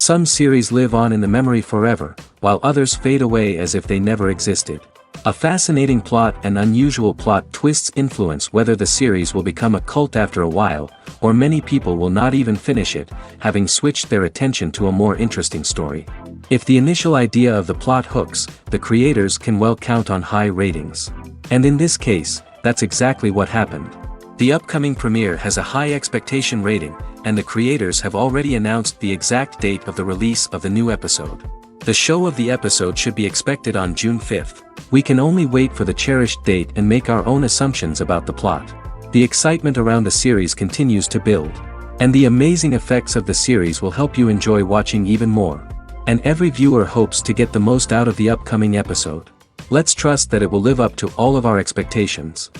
Some series live on in the memory forever, while others fade away as if they never existed. A fascinating plot and unusual plot twists influence whether the series will become a cult after a while, or many people will not even finish it, having switched their attention to a more interesting story. If the initial idea of the plot hooks, the creators can well count on high ratings. And in this case, that's exactly what happened. The upcoming premiere has a high expectation rating, and the creators have already announced the exact date of the release of the new episode. The show of the episode should be expected on June 5th. We can only wait for the cherished date and make our own assumptions about the plot. The excitement around the series continues to build. And the amazing effects of the series will help you enjoy watching even more. And every viewer hopes to get the most out of the upcoming episode. Let's trust that it will live up to all of our expectations.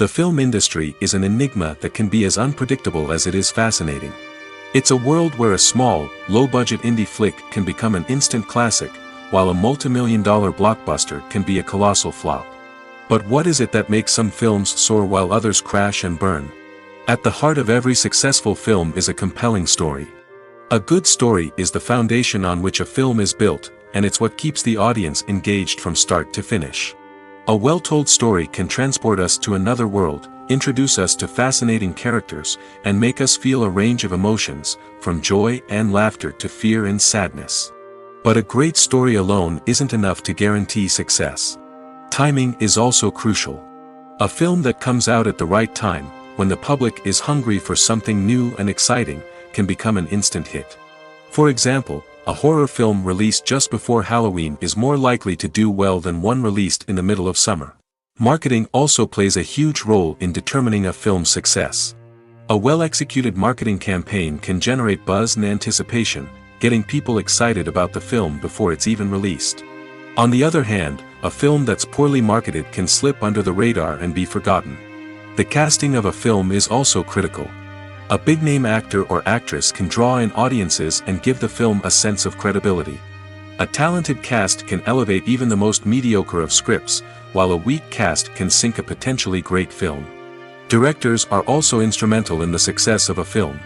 The film industry is an enigma that can be as unpredictable as it is fascinating. It's a world where a small, low-budget indie flick can become an instant classic, while a multi-million-dollar blockbuster can be a colossal flop. But what is it that makes some films soar while others crash and burn? At the heart of every successful film is a compelling story. A good story is the foundation on which a film is built, and it's what keeps the audience engaged from start to finish. A well-told story can transport us to another world, introduce us to fascinating characters, and make us feel a range of emotions, from joy and laughter to fear and sadness. But a great story alone isn't enough to guarantee success. Timing is also crucial. A film that comes out at the right time, when the public is hungry for something new and exciting, can become an instant hit. For example, a horror film released just before Halloween is more likely to do well than one released in the middle of summer. Marketing also plays a huge role in determining a film's success. A well-executed marketing campaign can generate buzz and anticipation, getting people excited about the film before it's even released. On the other hand, a film that's poorly marketed can slip under the radar and be forgotten. The casting of a film is also critical. A big-name actor or actress can draw in audiences and give the film a sense of credibility. A talented cast can elevate even the most mediocre of scripts, while a weak cast can sink a potentially great film. Directors are also instrumental in the success of a film.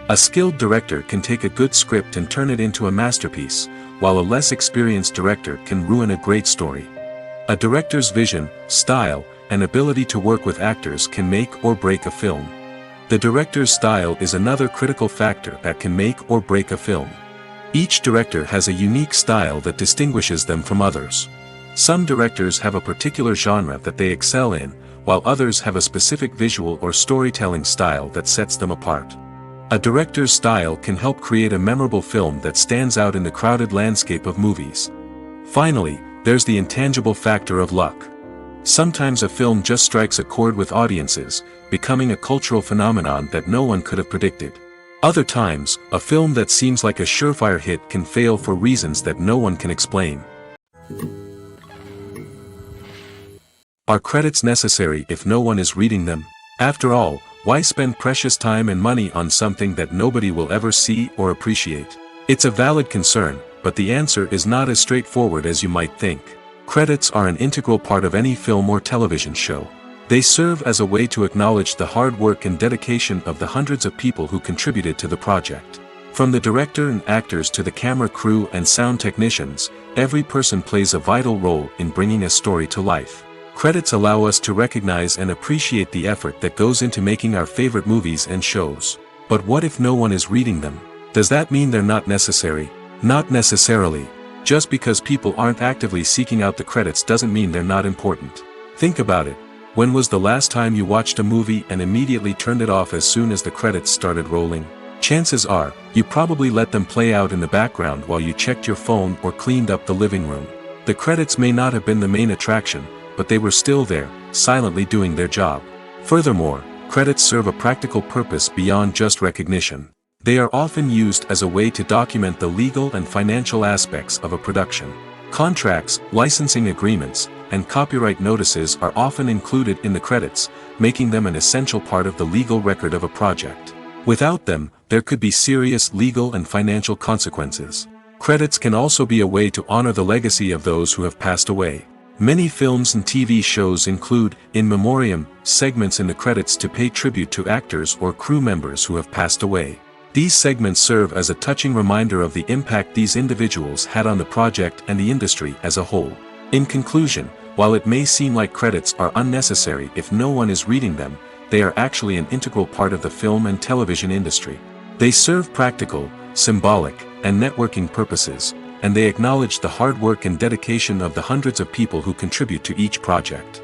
A skilled director can take a good script and turn it into a masterpiece, while a less experienced director can ruin a great story. A director's vision, style, and ability to work with actors can make or break a film. The director's style is another critical factor that can make or break a film. Each director has a unique style that distinguishes them from others. Some directors have a particular genre that they excel in, while others have a specific visual or storytelling style that sets them apart. A director's style can help create a memorable film that stands out in the crowded landscape of movies. Finally, there's the intangible factor of luck. Sometimes a film just strikes a chord with audiences, becoming a cultural phenomenon that no one could have predicted. Other times, a film that seems like a surefire hit can fail for reasons that no one can explain. Are credits necessary if no one is reading them? After all, why spend precious time and money on something that nobody will ever see or appreciate? It's a valid concern, but the answer is not as straightforward as you might think. Credits are an integral part of any film or television show. They serve as a way to acknowledge the hard work and dedication of the hundreds of people who contributed to the project. From the director and actors to the camera crew and sound technicians, every person plays a vital role in bringing a story to life. Credits allow us to recognize and appreciate the effort that goes into making our favorite movies and shows. But what if no one is reading them? Does that mean they're not necessary? Not necessarily. Just because people aren't actively seeking out the credits doesn't mean they're not important. Think about it. When was the last time you watched a movie and immediately turned it off as soon as the credits started rolling? Chances are, you probably let them play out in the background while you checked your phone or cleaned up the living room. The credits may not have been the main attraction, but they were still there, silently doing their job. Furthermore, credits serve a practical purpose beyond just recognition. They are often used as a way to document the legal and financial aspects of a production. Contracts, licensing agreements, and copyright notices are often included in the credits, making them an essential part of the legal record of a project. Without them, there could be serious legal and financial consequences. Credits can also be a way to honor the legacy of those who have passed away. Many films and TV shows include, in memoriam, segments in the credits to pay tribute to actors or crew members who have passed away. These segments serve as a touching reminder of the impact these individuals had on the project and the industry as a whole. In conclusion, while it may seem like credits are unnecessary if no one is reading them, they are actually an integral part of the film and television industry. They serve practical, symbolic, and networking purposes, and they acknowledge the hard work and dedication of the hundreds of people who contribute to each project.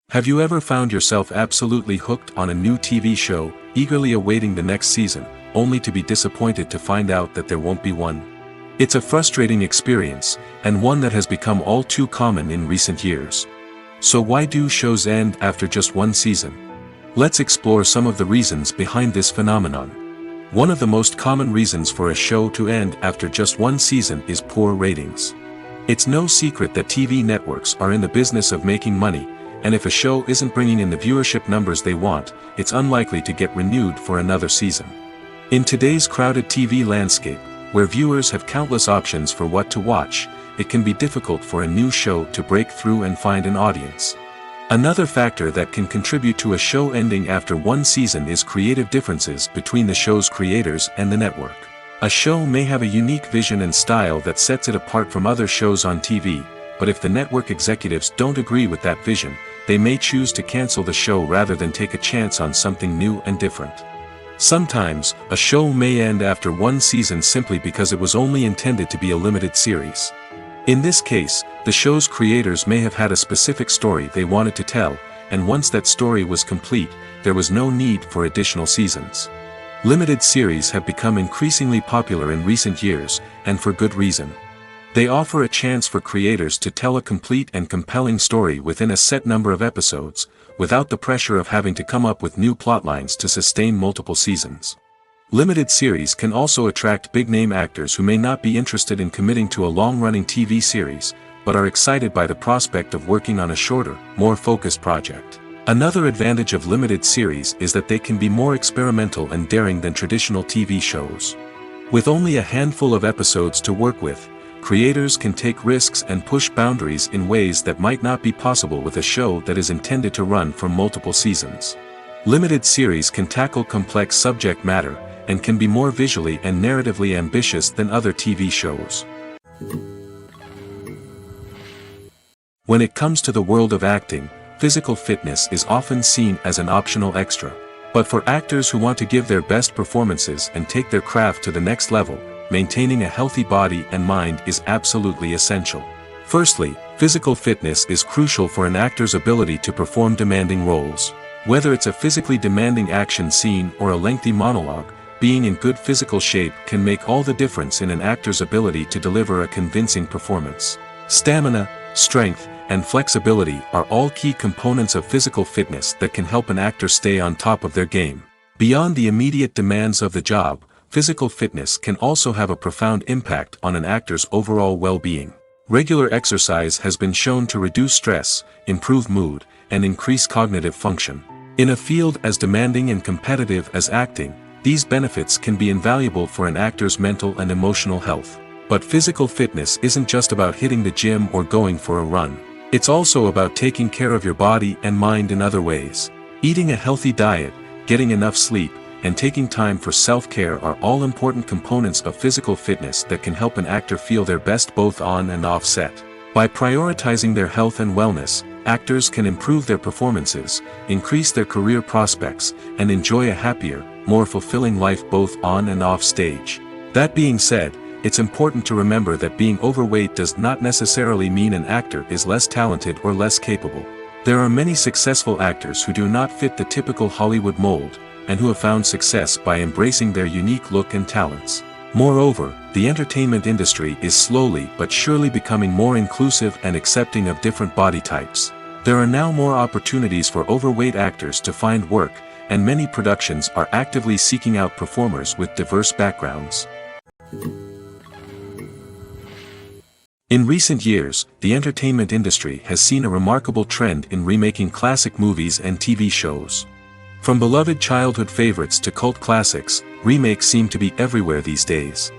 Have you ever found yourself absolutely hooked on a new TV show, eagerly awaiting the next season, only to be disappointed to find out that there won't be one? It's a frustrating experience, and one that has become all too common in recent years. So why do shows end after just one season? Let's explore some of the reasons behind this phenomenon. One of the most common reasons for a show to end after just one season is poor ratings. It's no secret that TV networks are in the business of making money, and if a show isn't bringing in the viewership numbers they want, it's unlikely to get renewed for another season. In today's crowded TV landscape, where viewers have countless options for what to watch, it can be difficult for a new show to break through and find an audience. Another factor that can contribute to a show ending after one season is creative differences between the show's creators and the network. A show may have a unique vision and style that sets it apart from other shows on TV, but if the network executives don't agree with that vision, they may choose to cancel the show rather than take a chance on something new and different. Sometimes, a show may end after one season simply because it was only intended to be a limited series. In this case, the show's creators may have had a specific story they wanted to tell, and once that story was complete, there was no need for additional seasons. Limited series have become increasingly popular in recent years, and for good reason. They offer a chance for creators to tell a complete and compelling story within a set number of episodes, without the pressure of having to come up with new plotlines to sustain multiple seasons. Limited series can also attract big-name actors who may not be interested in committing to a long-running TV series, but are excited by the prospect of working on a shorter, more focused project. Another advantage of limited series is that they can be more experimental and daring than traditional TV shows. With only a handful of episodes to work with, creators can take risks and push boundaries in ways that might not be possible with a show that is intended to run for multiple seasons. Limited series can tackle complex subject matter, and can be more visually and narratively ambitious than other TV shows. When it comes to the world of acting, physical fitness is often seen as an optional extra. But for actors who want to give their best performances and take their craft to the next level, maintaining a healthy body and mind is absolutely essential. Firstly, physical fitness is crucial for an actor's ability to perform demanding roles. Whether it's a physically demanding action scene or a lengthy monologue, being in good physical shape can make all the difference in an actor's ability to deliver a convincing performance. Stamina, strength, and flexibility are all key components of physical fitness that can help an actor stay on top of their game. Beyond the immediate demands of the job, physical fitness can also have a profound impact on an actor's overall well-being. Regular exercise has been shown to reduce stress, improve mood, and increase cognitive function. In a field as demanding and competitive as acting, these benefits can be invaluable for an actor's mental and emotional health. But physical fitness isn't just about hitting the gym or going for a run. It's also about taking care of your body and mind in other ways. Eating a healthy diet, getting enough sleep, and taking time for self-care are all important components of physical fitness that can help an actor feel their best both on and off set. By prioritizing their health and wellness, actors can improve their performances, increase their career prospects, and enjoy a happier, more fulfilling life both on and off stage. That being said, it's important to remember that being overweight does not necessarily mean an actor is less talented or less capable. There are many successful actors who do not fit the typical Hollywood mold, and who have found success by embracing their unique look and talents. Moreover, the entertainment industry is slowly but surely becoming more inclusive and accepting of different body types. There are now more opportunities for overweight actors to find work, and many productions are actively seeking out performers with diverse backgrounds. In recent years, the entertainment industry has seen a remarkable trend in remaking classic movies and TV shows. From beloved childhood favorites to cult classics, remakes seem to be everywhere these days.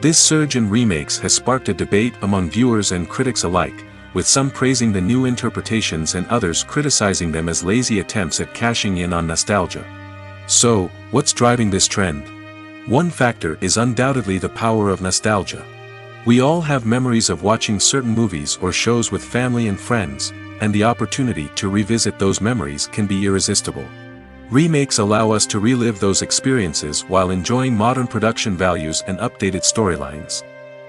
This surge in remakes has sparked a debate among viewers and critics alike, with some praising the new interpretations and others criticizing them as lazy attempts at cashing in on nostalgia. So, what's driving this trend? One factor is undoubtedly the power of nostalgia. We all have memories of watching certain movies or shows with family and friends, and the opportunity to revisit those memories can be irresistible. Remakes allow us to relive those experiences while enjoying modern production values and updated storylines.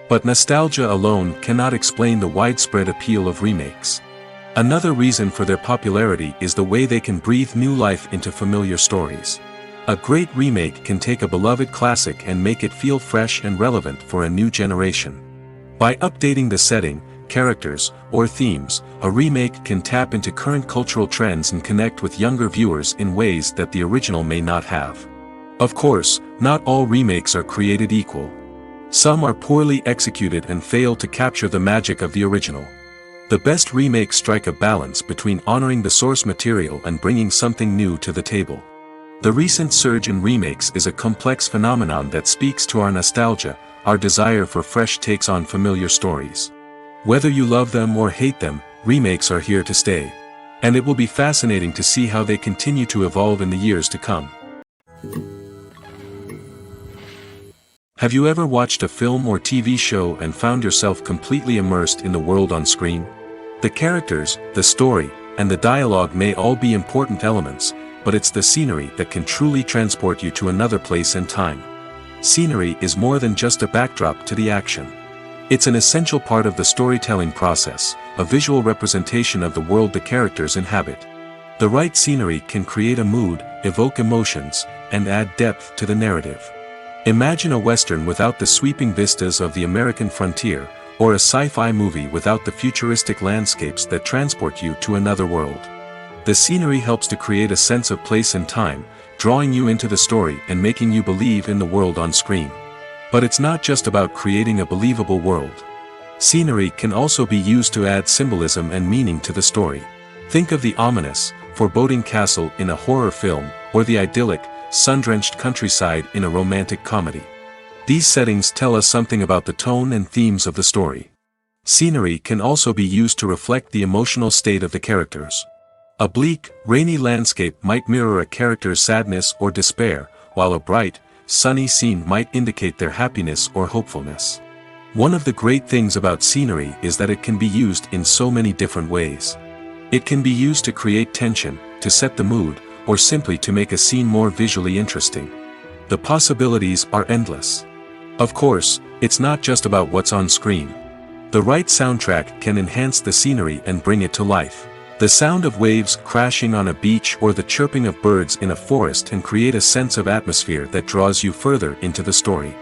But nostalgia alone cannot explain the widespread appeal of remakes. Another reason for their popularity is the way they can breathe new life into familiar stories. A great remake can take a beloved classic and make it feel fresh and relevant for a new generation. By updating the setting, characters, or themes, a remake can tap into current cultural trends and connect with younger viewers in ways that the original may not have. Of course, not all remakes are created equal. Some are poorly executed and fail to capture the magic of the original. The best remakes strike a balance between honoring the source material and bringing something new to the table. The recent surge in remakes is a complex phenomenon that speaks to our nostalgia, our desire for fresh takes on familiar stories. Whether you love them or hate them, remakes are here to stay. And it will be fascinating to see how they continue to evolve in the years to come. Have you ever watched a film or TV show and found yourself completely immersed in the world on screen? The characters, the story, and the dialogue may all be important elements, but it's the scenery that can truly transport you to another place and time. Scenery is more than just a backdrop to the action. It's an essential part of the storytelling process, a visual representation of the world the characters inhabit. The right scenery can create a mood, evoke emotions, and add depth to the narrative. Imagine a Western without the sweeping vistas of the American frontier, or a sci-fi movie without the futuristic landscapes that transport you to another world. The scenery helps to create a sense of place and time, drawing you into the story and making you believe in the world on screen. But it's not just about creating a believable world. Scenery can also be used to add symbolism and meaning to the story. Think of the ominous, foreboding castle in a horror film, or the idyllic, sun-drenched countryside in a romantic comedy. These settings tell us something about the tone and themes of the story. Scenery can also be used to reflect the emotional state of the characters. A bleak, rainy landscape might mirror a character's sadness or despair, while a bright, sunny scene might indicate their happiness or hopefulness. One of the great things about scenery is that it can be used in so many different ways. It can be used to create tension, to set the mood, or simply to make a scene more visually interesting. The possibilities are endless. Of course, it's not just about what's on screen. The right soundtrack can enhance the scenery and bring it to life. The sound of waves crashing on a beach or the chirping of birds in a forest can create a sense of atmosphere that draws you further into the story.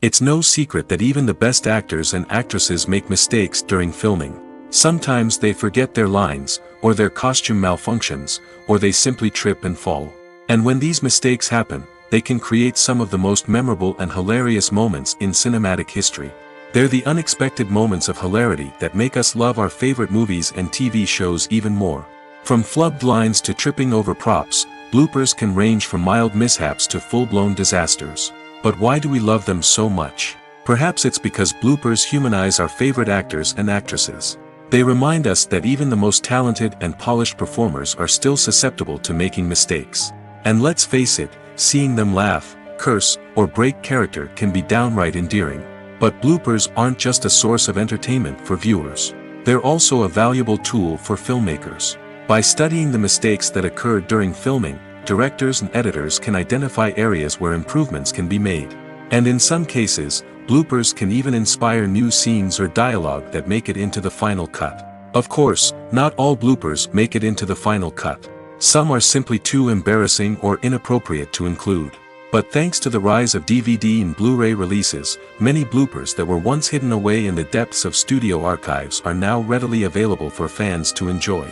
It's no secret that even the best actors and actresses make mistakes during filming. Sometimes they forget their lines, or their costume malfunctions, or they simply trip and fall. And when these mistakes happen, they can create some of the most memorable and hilarious moments in cinematic history. They're the unexpected moments of hilarity that make us love our favorite movies and TV shows even more. From flubbed lines to tripping over props, bloopers can range from mild mishaps to full-blown disasters. But why do we love them so much? Perhaps it's because bloopers humanize our favorite actors and actresses. They remind us that even the most talented and polished performers are still susceptible to making mistakes. And let's face it, seeing them laugh, curse, or break character can be downright endearing. But bloopers aren't just a source of entertainment for viewers. They're also a valuable tool for filmmakers. By studying the mistakes that occurred during filming, directors and editors can identify areas where improvements can be made. And in some cases, bloopers can even inspire new scenes or dialogue that make it into the final cut. Of course, not all bloopers make it into the final cut. Some are simply too embarrassing or inappropriate to include. But thanks to the rise of DVD and Blu-ray releases, many bloopers that were once hidden away in the depths of studio archives are now readily available for fans to enjoy.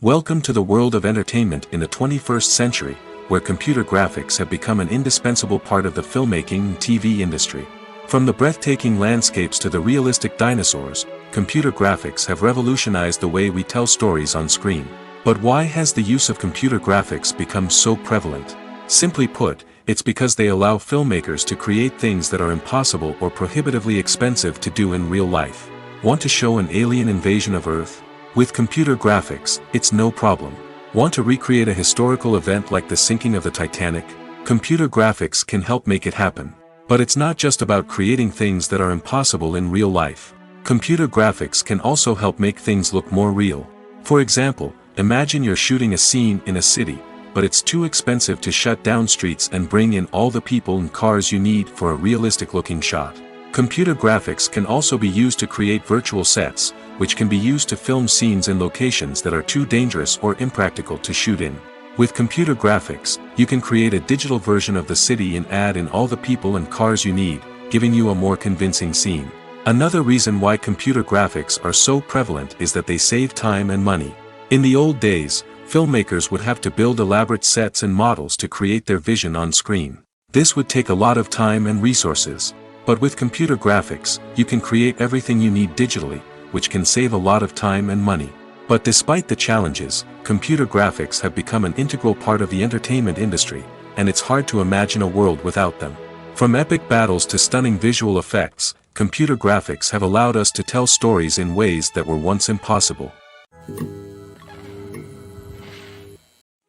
Welcome to the world of entertainment in the 21st century, where computer graphics have become an indispensable part of the filmmaking and TV industry. From the breathtaking landscapes to the realistic dinosaurs, computer graphics have revolutionized the way we tell stories on screen. But why has the use of computer graphics become so prevalent? Simply put, it's because they allow filmmakers to create things that are impossible or prohibitively expensive to do in real life. Want to show an alien invasion of Earth? With computer graphics, it's no problem. Want to recreate a historical event like the sinking of the Titanic? Computer graphics can help make it happen. But it's not just about creating things that are impossible in real life. Computer graphics can also help make things look more real. For example, imagine you're shooting a scene in a city, but it's too expensive to shut down streets and bring in all the people and cars you need for a realistic-looking shot. Computer graphics can also be used to create virtual sets, which can be used to film scenes in locations that are too dangerous or impractical to shoot in. With computer graphics, you can create a digital version of the city and add in all the people and cars you need, giving you a more convincing scene. Another reason why computer graphics are so prevalent is that they save time and money. In the old days, filmmakers would have to build elaborate sets and models to create their vision on screen. This would take a lot of time and resources. But with computer graphics, you can create everything you need digitally, which can save a lot of time and money. But despite the challenges, computer graphics have become an integral part of the entertainment industry, and it's hard to imagine a world without them. From epic battles to stunning visual effects, computer graphics have allowed us to tell stories in ways that were once impossible.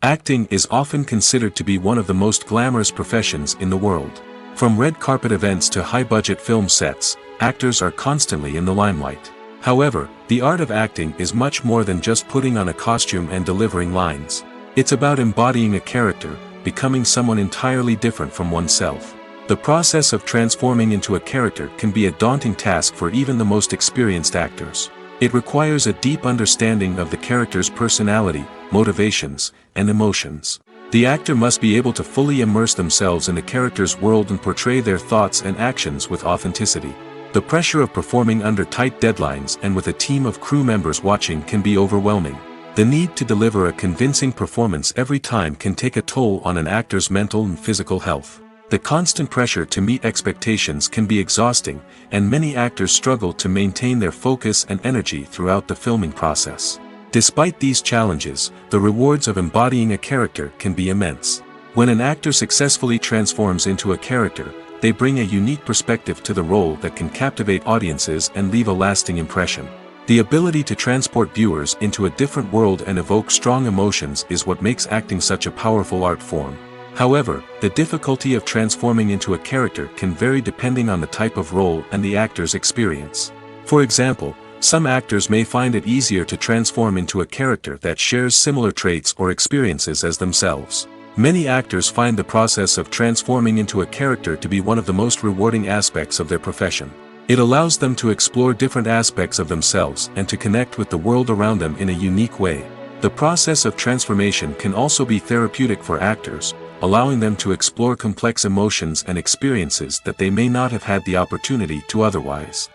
Acting is often considered to be one of the most glamorous professions in the world. From red carpet events to high-budget film sets, actors are constantly in the limelight. However, the art of acting is much more than just putting on a costume and delivering lines. It's about embodying a character, becoming someone entirely different from oneself. The process of transforming into a character can be a daunting task for even the most experienced actors. It requires a deep understanding of the character's personality, motivations, and emotions. The actor must be able to fully immerse themselves in the character's world and portray their thoughts and actions with authenticity. The pressure of performing under tight deadlines and with a team of crew members watching can be overwhelming. The need to deliver a convincing performance every time can take a toll on an actor's mental and physical health. The constant pressure to meet expectations can be exhausting, and many actors struggle to maintain their focus and energy throughout the filming process. Despite these challenges, the rewards of embodying a character can be immense. When an actor successfully transforms into a character, they bring a unique perspective to the role that can captivate audiences and leave a lasting impression. The ability to transport viewers into a different world and evoke strong emotions is what makes acting such a powerful art form. However, the difficulty of transforming into a character can vary depending on the type of role and the actor's experience. For example, some actors may find it easier to transform into a character that shares similar traits or experiences as themselves. Many actors find the process of transforming into a character to be one of the most rewarding aspects of their profession. It allows them to explore different aspects of themselves and to connect with the world around them in a unique way. The process of transformation can also be therapeutic for actors, allowing them to explore complex emotions and experiences that they may not have had the opportunity to otherwise.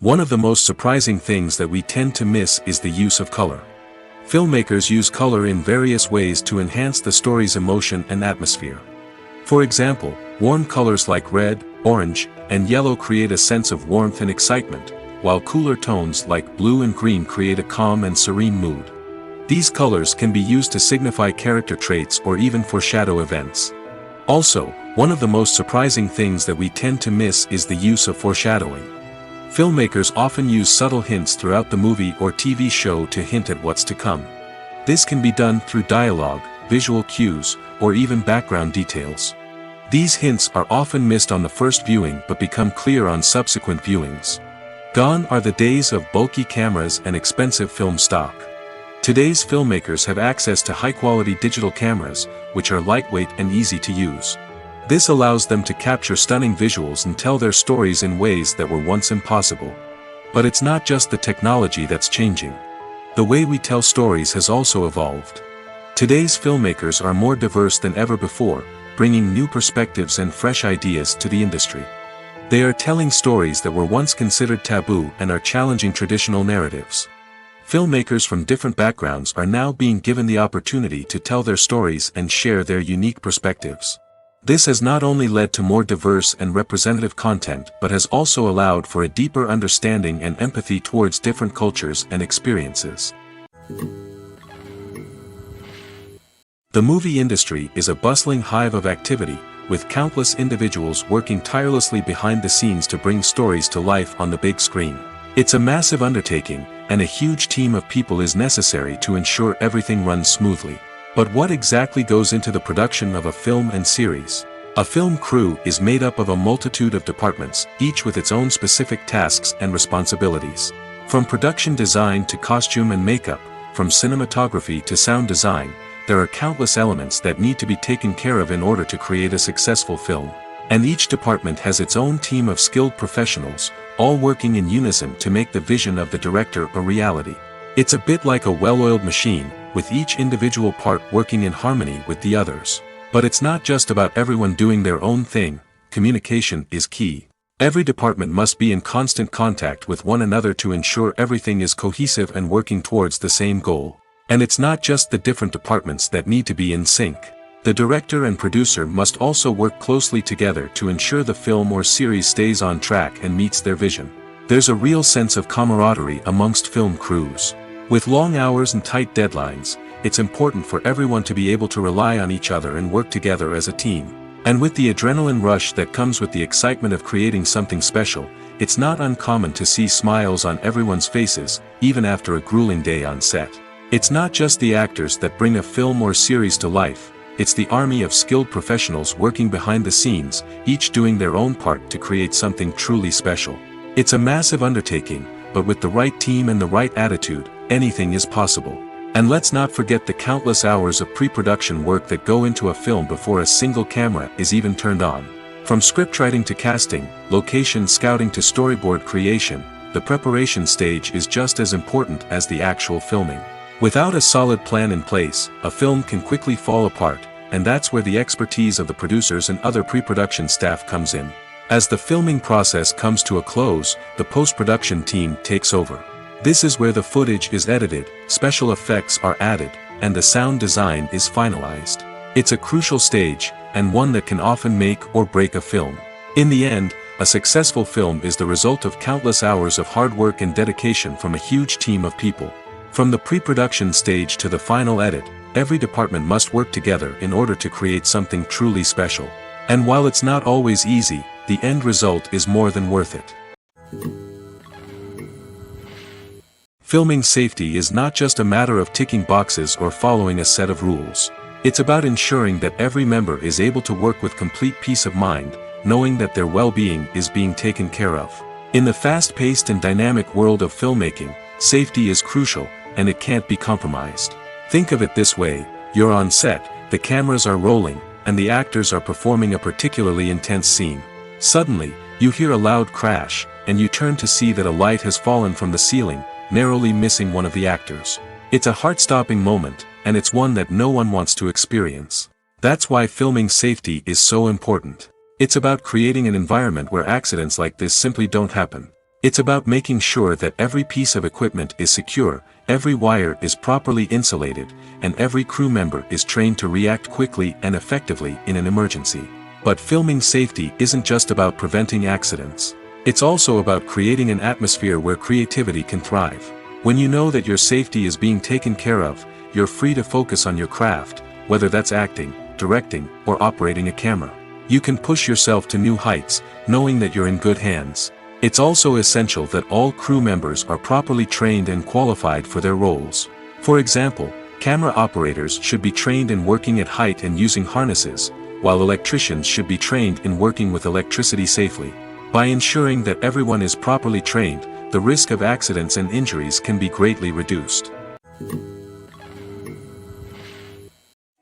One of the most surprising things that we tend to miss is the use of color. Filmmakers use color in various ways to enhance the story's emotion and atmosphere. For example, warm colors like red, orange, and yellow create a sense of warmth and excitement, while cooler tones like blue and green create a calm and serene mood. These colors can be used to signify character traits or even foreshadow events. Also, one of the most surprising things that we tend to miss is the use of foreshadowing. Filmmakers often use subtle hints throughout the movie or TV show to hint at what's to come. This can be done through dialogue, visual cues, or even background details. These hints are often missed on the first viewing but become clear on subsequent viewings. Gone are the days of bulky cameras and expensive film stock. Today's filmmakers have access to high-quality digital cameras, which are lightweight and easy to use. This allows them to capture stunning visuals and tell their stories in ways that were once impossible. But it's not just the technology that's changing. The way we tell stories has also evolved. Today's filmmakers are more diverse than ever before, bringing new perspectives and fresh ideas to the industry. They are telling stories that were once considered taboo and are challenging traditional narratives. Filmmakers from different backgrounds are now being given the opportunity to tell their stories and share their unique perspectives. This has not only led to more diverse and representative content but has also allowed for a deeper understanding and empathy towards different cultures and experiences. The movie industry is a bustling hive of activity, with countless individuals working tirelessly behind the scenes to bring stories to life on the big screen. It's a massive undertaking, and a huge team of people is necessary to ensure everything runs smoothly. But what exactly goes into the production of a film and series? A film crew is made up of a multitude of departments, each with its own specific tasks and responsibilities. From production design to costume and makeup, from cinematography to sound design, there are countless elements that need to be taken care of in order to create a successful film. And each department has its own team of skilled professionals, all working in unison to make the vision of the director a reality. It's a bit like a well-oiled machine, with each individual part working in harmony with the others. But it's not just about everyone doing their own thing. Communication is key. Every department must be in constant contact with one another to ensure everything is cohesive and working towards the same goal. And it's not just the different departments that need to be in sync. The director and producer must also work closely together to ensure the film or series stays on track and meets their vision. There's a real sense of camaraderie amongst film crews. With long hours and tight deadlines, it's important for everyone to be able to rely on each other and work together as a team. And with the adrenaline rush that comes with the excitement of creating something special, it's not uncommon to see smiles on everyone's faces, even after a grueling day on set. It's not just the actors that bring a film or series to life, it's the army of skilled professionals working behind the scenes, each doing their own part to create something truly special. It's a massive undertaking, but with the right team and the right attitude, anything is possible. And let's not forget the countless hours of pre-production work that go into a film before a single camera is even turned on. From scriptwriting to casting, location scouting to storyboard creation, the preparation stage is just as important as the actual filming. Without a solid plan in place, a film can quickly fall apart, and that's where the expertise of the producers and other pre-production staff comes in. As the filming process comes to a close, the post-production team takes over. This is where the footage is edited, special effects are added, and the sound design is finalized. It's a crucial stage, and one that can often make or break a film. In the end, a successful film is the result of countless hours of hard work and dedication from a huge team of people. From the pre-production stage to the final edit, every department must work together in order to create something truly special. And while it's not always easy, the end result is more than worth it. Filming safety is not just a matter of ticking boxes or following a set of rules. It's about ensuring that every member is able to work with complete peace of mind, knowing that their well-being is being taken care of. In the fast-paced and dynamic world of filmmaking, safety is crucial, and it can't be compromised. Think of it this way: you're on set, the cameras are rolling, and the actors are performing a particularly intense scene. Suddenly, you hear a loud crash, and you turn to see that a light has fallen from the ceiling, narrowly missing one of the actors. It's a heart-stopping moment, and it's one that no one wants to experience. That's why filming safety is so important. It's about creating an environment where accidents like this simply don't happen. It's about making sure that every piece of equipment is secure, every wire is properly insulated, and every crew member is trained to react quickly and effectively in an emergency. But filming safety isn't just about preventing accidents. It's also about creating an atmosphere where creativity can thrive. When you know that your safety is being taken care of, you're free to focus on your craft, whether that's acting, directing, or operating a camera. You can push yourself to new heights, knowing that you're in good hands. It's also essential that all crew members are properly trained and qualified for their roles. For example, camera operators should be trained in working at height and using harnesses, while electricians should be trained in working with electricity safely. By ensuring that everyone is properly trained, the risk of accidents and injuries can be greatly reduced.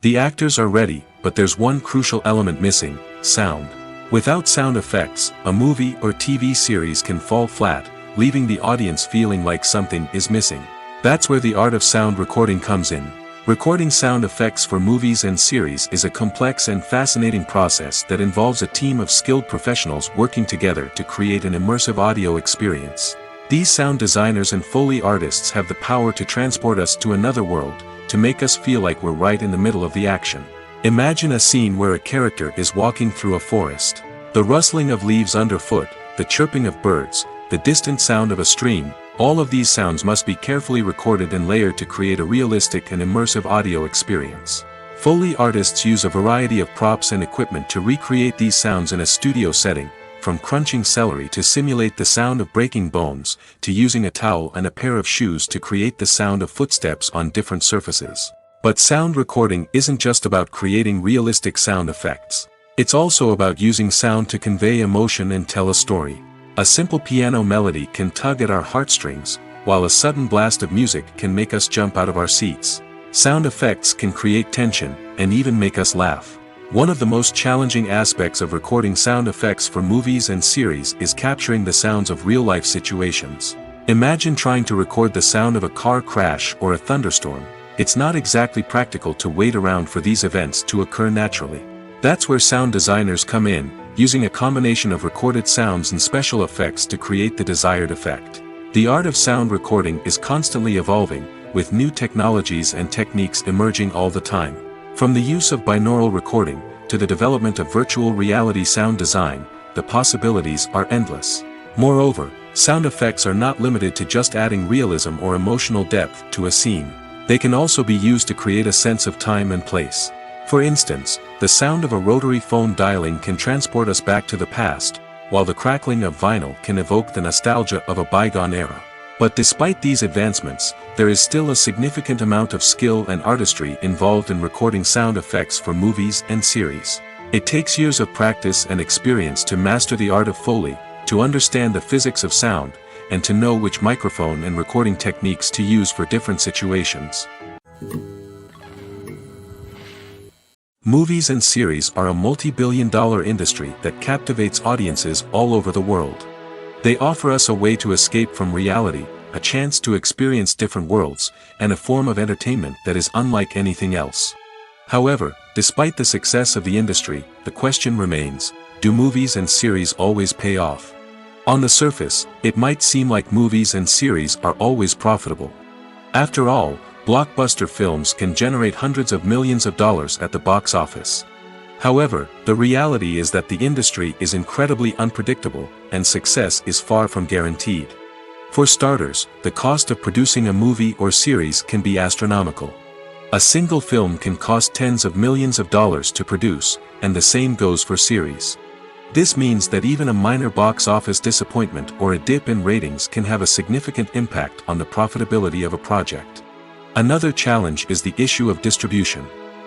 The actors are ready, but there's one crucial element missing: sound. Without sound effects, a movie or TV series can fall flat, leaving the audience feeling like something is missing. That's where the art of sound recording comes in. Recording sound effects for movies and series is a complex and fascinating process that involves a team of skilled professionals working together to create an immersive audio experience. These sound designers and Foley artists have the power to transport us to another world, to make us feel like we're right in the middle of the action. Imagine a scene where a character is walking through a forest. The rustling of leaves underfoot, the chirping of birds, the distant sound of a stream, all of these sounds must be carefully recorded and layered to create a realistic and immersive audio experience. Foley artists use a variety of props and equipment to recreate these sounds in a studio setting, from crunching celery to simulate the sound of breaking bones, to using a towel and a pair of shoes to create the sound of footsteps on different surfaces. But sound recording isn't just about creating realistic sound effects. It's also about using sound to convey emotion and tell a story. A simple piano melody can tug at our heartstrings, while a sudden blast of music can make us jump out of our seats. Sound effects can create tension, and even make us laugh. One of the most challenging aspects of recording sound effects for movies and series is capturing the sounds of real-life situations. Imagine trying to record the sound of a car crash or a thunderstorm. It's not exactly practical to wait around for these events to occur naturally. That's where sound designers come in, using a combination of recorded sounds and special effects to create the desired effect. The art of sound recording is constantly evolving, with new technologies and techniques emerging all the time. From the use of binaural recording, to the development of virtual reality sound design, the possibilities are endless. Moreover, sound effects are not limited to just adding realism or emotional depth to a scene. They can also be used to create a sense of time and place. For instance, the sound of a rotary phone dialing can transport us back to the past, while the crackling of vinyl can evoke the nostalgia of a bygone era. But despite these advancements, there is still a significant amount of skill and artistry involved in recording sound effects for movies and series. It takes years of practice and experience to master the art of Foley, to understand the physics of sound, and to know which microphone and recording techniques to use for different situations. Movies and series are a multi-billion-dollar industry that captivates audiences all over the world. They offer us a way to escape from reality, a chance to experience different worlds, and a form of entertainment that is unlike anything else. However, despite the success of the industry, the question remains, do movies and series always pay off? On the surface, it might seem like movies and series are always profitable. After all, blockbuster films can generate hundreds of millions of dollars at the box office. However, the reality is that the industry is incredibly unpredictable, and success is far from guaranteed. For starters, the cost of producing a movie or series can be astronomical. A single film can cost tens of millions of dollars to produce, and the same goes for series. This means that even a minor box office disappointment or a dip in ratings can have a significant impact on the profitability of a project. Another challenge is the issue of distribution.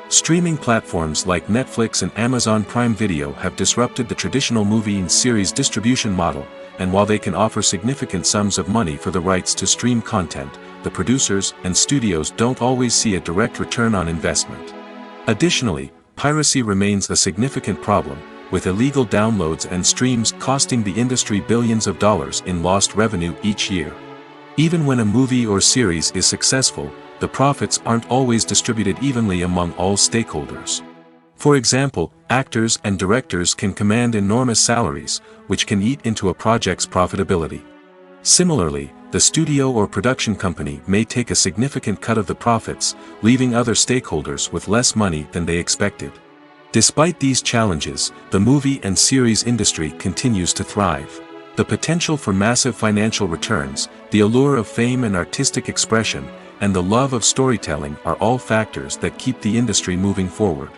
Streaming platforms like Netflix and Amazon Prime Video have disrupted the traditional movie and series distribution model, and while they can offer significant sums of money for the rights to stream content, the producers and studios don't always see a direct return on investment. Additionally, piracy remains a significant problem, with illegal downloads and streams costing the industry billions of dollars in lost revenue each year. Even when a movie or series is successful, the profits aren't always distributed evenly among all stakeholders. For example, actors and directors can command enormous salaries, which can eat into a project's profitability. Similarly, the studio or production company may take a significant cut of the profits, leaving other stakeholders with less money than they expected. Despite these challenges, the movie and series industry continues to thrive. The potential for massive financial returns, the allure of fame and artistic expression, and the love of storytelling are all factors that keep the industry moving forward.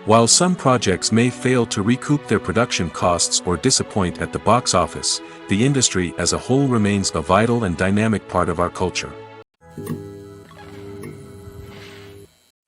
While some projects may fail to recoup their production costs or disappoint at the box office, the industry as a whole remains a vital and dynamic part of our culture.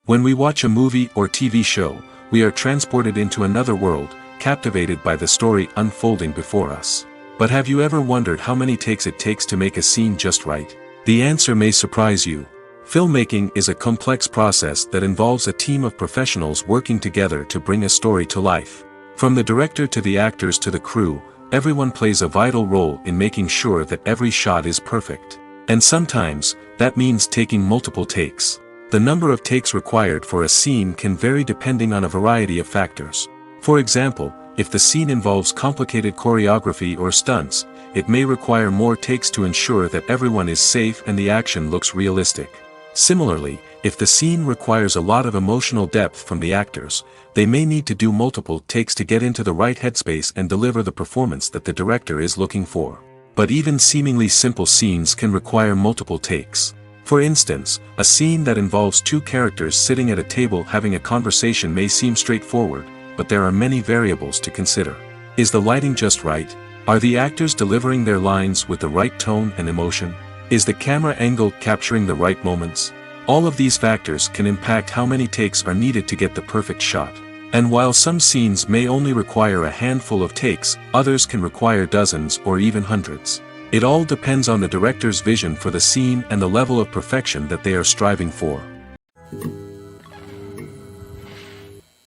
When we watch a movie or TV show, we are transported into another world, captivated by the story unfolding before us. But have you ever wondered how many takes it takes to make a scene just right? The answer may surprise you. Filmmaking is a complex process that involves a team of professionals working together to bring a story to life. From the director to the actors to the crew, everyone plays a vital role in making sure that every shot is perfect. And sometimes, that means taking multiple takes. The number of takes required for a scene can vary depending on a variety of factors. For example, if the scene involves complicated choreography or stunts, it may require more takes to ensure that everyone is safe and the action looks realistic. Similarly, If the scene requires a lot of emotional depth from the actors, they may need to do multiple takes to get into the right headspace and deliver the performance that the director is looking for. But even seemingly simple scenes can require multiple takes. For instance, a scene that involves two characters sitting at a table having a conversation may seem straightforward, but there are many variables to consider. Is the lighting just right? Are the actors delivering their lines with the right tone and emotion? Is the camera angle capturing the right moments? All of these factors can impact how many takes are needed to get the perfect shot. And while some scenes may only require a handful of takes, others can require dozens or even hundreds. It all depends on the director's vision for the scene and the level of perfection that they are striving for.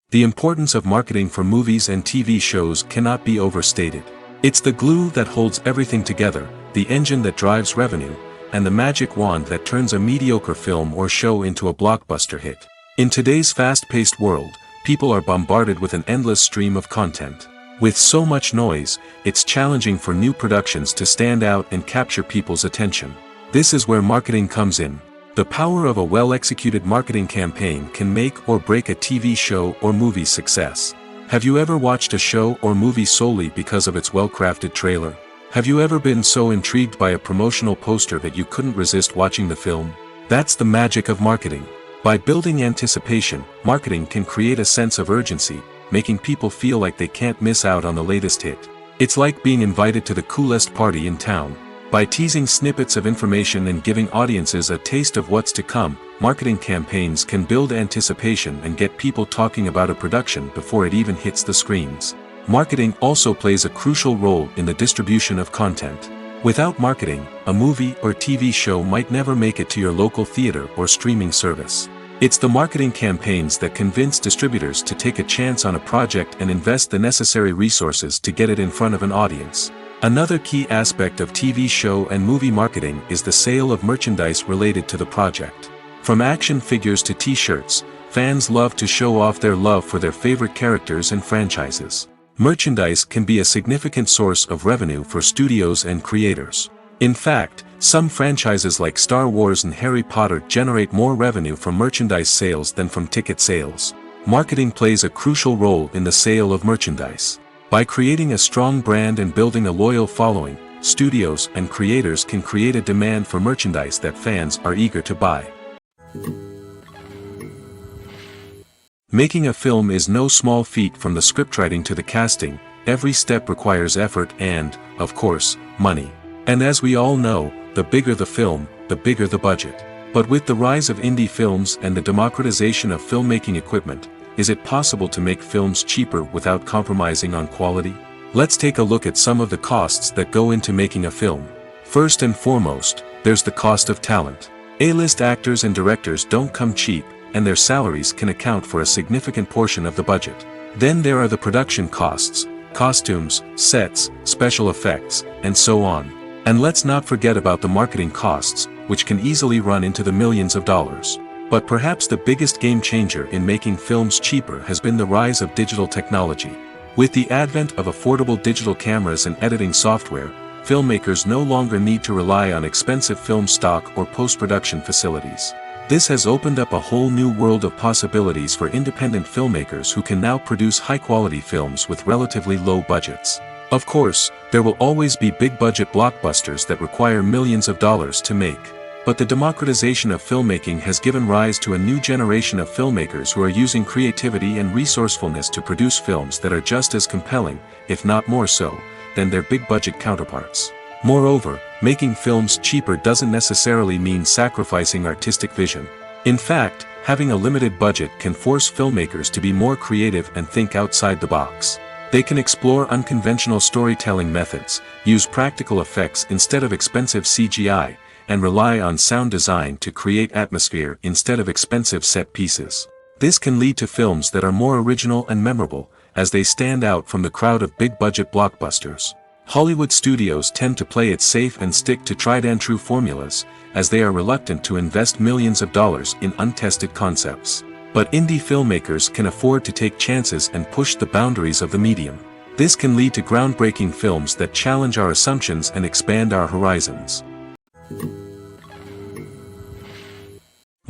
The importance of marketing for movies and TV shows cannot be overstated. It's the glue that holds everything together, the engine that drives revenue, and the magic wand that turns a mediocre film or show into a blockbuster hit. In today's fast-paced world, people are bombarded with an endless stream of content. With so much noise, it's challenging for new productions to stand out and capture people's attention. This is where marketing comes in. The power of a well-executed marketing campaign can make or break a TV show or movie's success. Have you ever watched a show or movie solely because of its well-crafted trailer? Have you ever been so intrigued by a promotional poster that you couldn't resist watching the film? That's the magic of marketing. By building anticipation, marketing can create a sense of urgency, making people feel like they can't miss out on the latest hit. It's like being invited to the coolest party in town. By teasing snippets of information and giving audiences a taste of what's to come, marketing campaigns can build anticipation and get people talking about a production before it even hits the screens. Marketing also plays a crucial role in the distribution of content. Without marketing, a movie or TV show might never make it to your local theater or streaming service. It's the marketing campaigns that convince distributors to take a chance on a project and invest the necessary resources to get it in front of an audience. Another key aspect of TV show and movie marketing is the sale of merchandise related to the project. From action figures to t-shirts, fans love to show off their love for their favorite characters and franchises. Merchandise can be a significant source of revenue for studios and creators. In fact, some franchises like Star Wars and Harry Potter generate more revenue from merchandise sales than from ticket sales. Marketing plays a crucial role in the sale of merchandise. By creating a strong brand and building a loyal following, studios and creators can create a demand for merchandise that fans are eager to buy. Making a film is no small feat. From the scriptwriting to the casting, every step requires effort and, of course, money. And as we all know, the bigger the film, the bigger the budget. But with the rise of indie films and the democratization of filmmaking equipment, is it possible to make films cheaper without compromising on quality? Let's take a look at some of the costs that go into making a film. First and foremost, there's the cost of talent. A-list actors and directors don't come cheap, and their salaries can account for a significant portion of the budget. Then there are the production costs, costumes, sets, special effects, and so on. And let's not forget about the marketing costs, which can easily run into the millions of dollars. But perhaps the biggest game changer in making films cheaper has been the rise of digital technology. With the advent of affordable digital cameras and editing software, filmmakers no longer need to rely on expensive film stock or post-production facilities. This has opened up a whole new world of possibilities for independent filmmakers who can now produce high-quality films with relatively low budgets. Of course, there will always be big-budget blockbusters that require millions of dollars to make. But the democratization of filmmaking has given rise to a new generation of filmmakers who are using creativity and resourcefulness to produce films that are just as compelling, if not more so, than their big-budget counterparts. Moreover, making films cheaper doesn't necessarily mean sacrificing artistic vision. In fact, having a limited budget can force filmmakers to be more creative and think outside the box. They can explore unconventional storytelling methods, use practical effects instead of expensive CGI, and rely on sound design to create atmosphere instead of expensive set pieces. This can lead to films that are more original and memorable, as they stand out from the crowd of big-budget blockbusters. Hollywood studios tend to play it safe and stick to tried-and-true formulas, as they are reluctant to invest millions of dollars in untested concepts. But indie filmmakers can afford to take chances and push the boundaries of the medium. This can lead to groundbreaking films that challenge our assumptions and expand our horizons.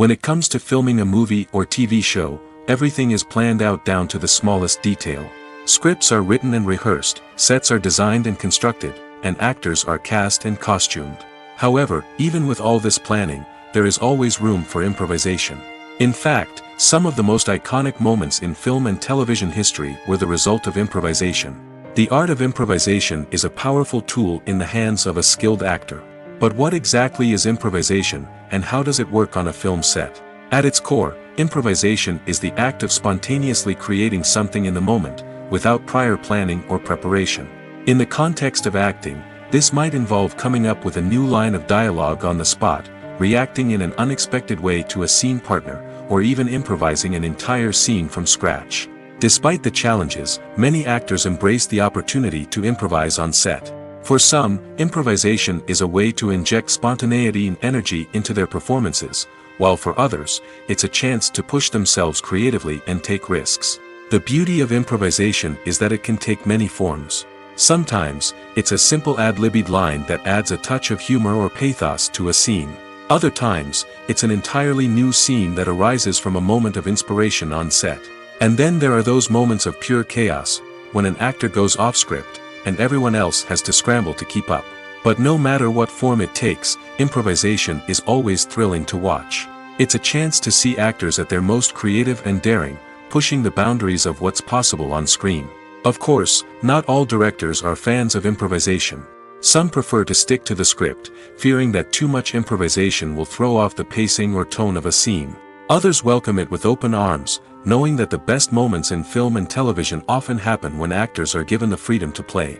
When it comes to filming a movie or TV show, everything is planned out down to the smallest detail. Scripts are written and rehearsed, sets are designed and constructed, and actors are cast and costumed. However, even with all this planning, there is always room for improvisation. In fact, some of the most iconic moments in film and television history were the result of improvisation. The art of improvisation is a powerful tool in the hands of a skilled actor. But what exactly is improvisation, and how does it work on a film set? At its core, improvisation is the act of spontaneously creating something in the moment, without prior planning or preparation. In the context of acting, this might involve coming up with a new line of dialogue on the spot, reacting in an unexpected way to a scene partner, or even improvising an entire scene from scratch. Despite the challenges, many actors embrace the opportunity to improvise on set. For some, improvisation is a way to inject spontaneity and energy into their performances, while for others, it's a chance to push themselves creatively and take risks. The beauty of improvisation is that it can take many forms. Sometimes, it's a simple ad-libbed line that adds a touch of humor or pathos to a scene. Other times, it's an entirely new scene that arises from a moment of inspiration on set. And then there are those moments of pure chaos, when an actor goes off script, and everyone else has to scramble to keep up. But no matter what form it takes, improvisation is always thrilling to watch. It's a chance to see actors at their most creative and daring, pushing the boundaries of what's possible on screen. Of course, not all directors are fans of improvisation. Some prefer to stick to the script, fearing that too much improvisation will throw off the pacing or tone of a scene. Others welcome it with open arms, knowing that the best moments in film and television often happen when actors are given the freedom to play.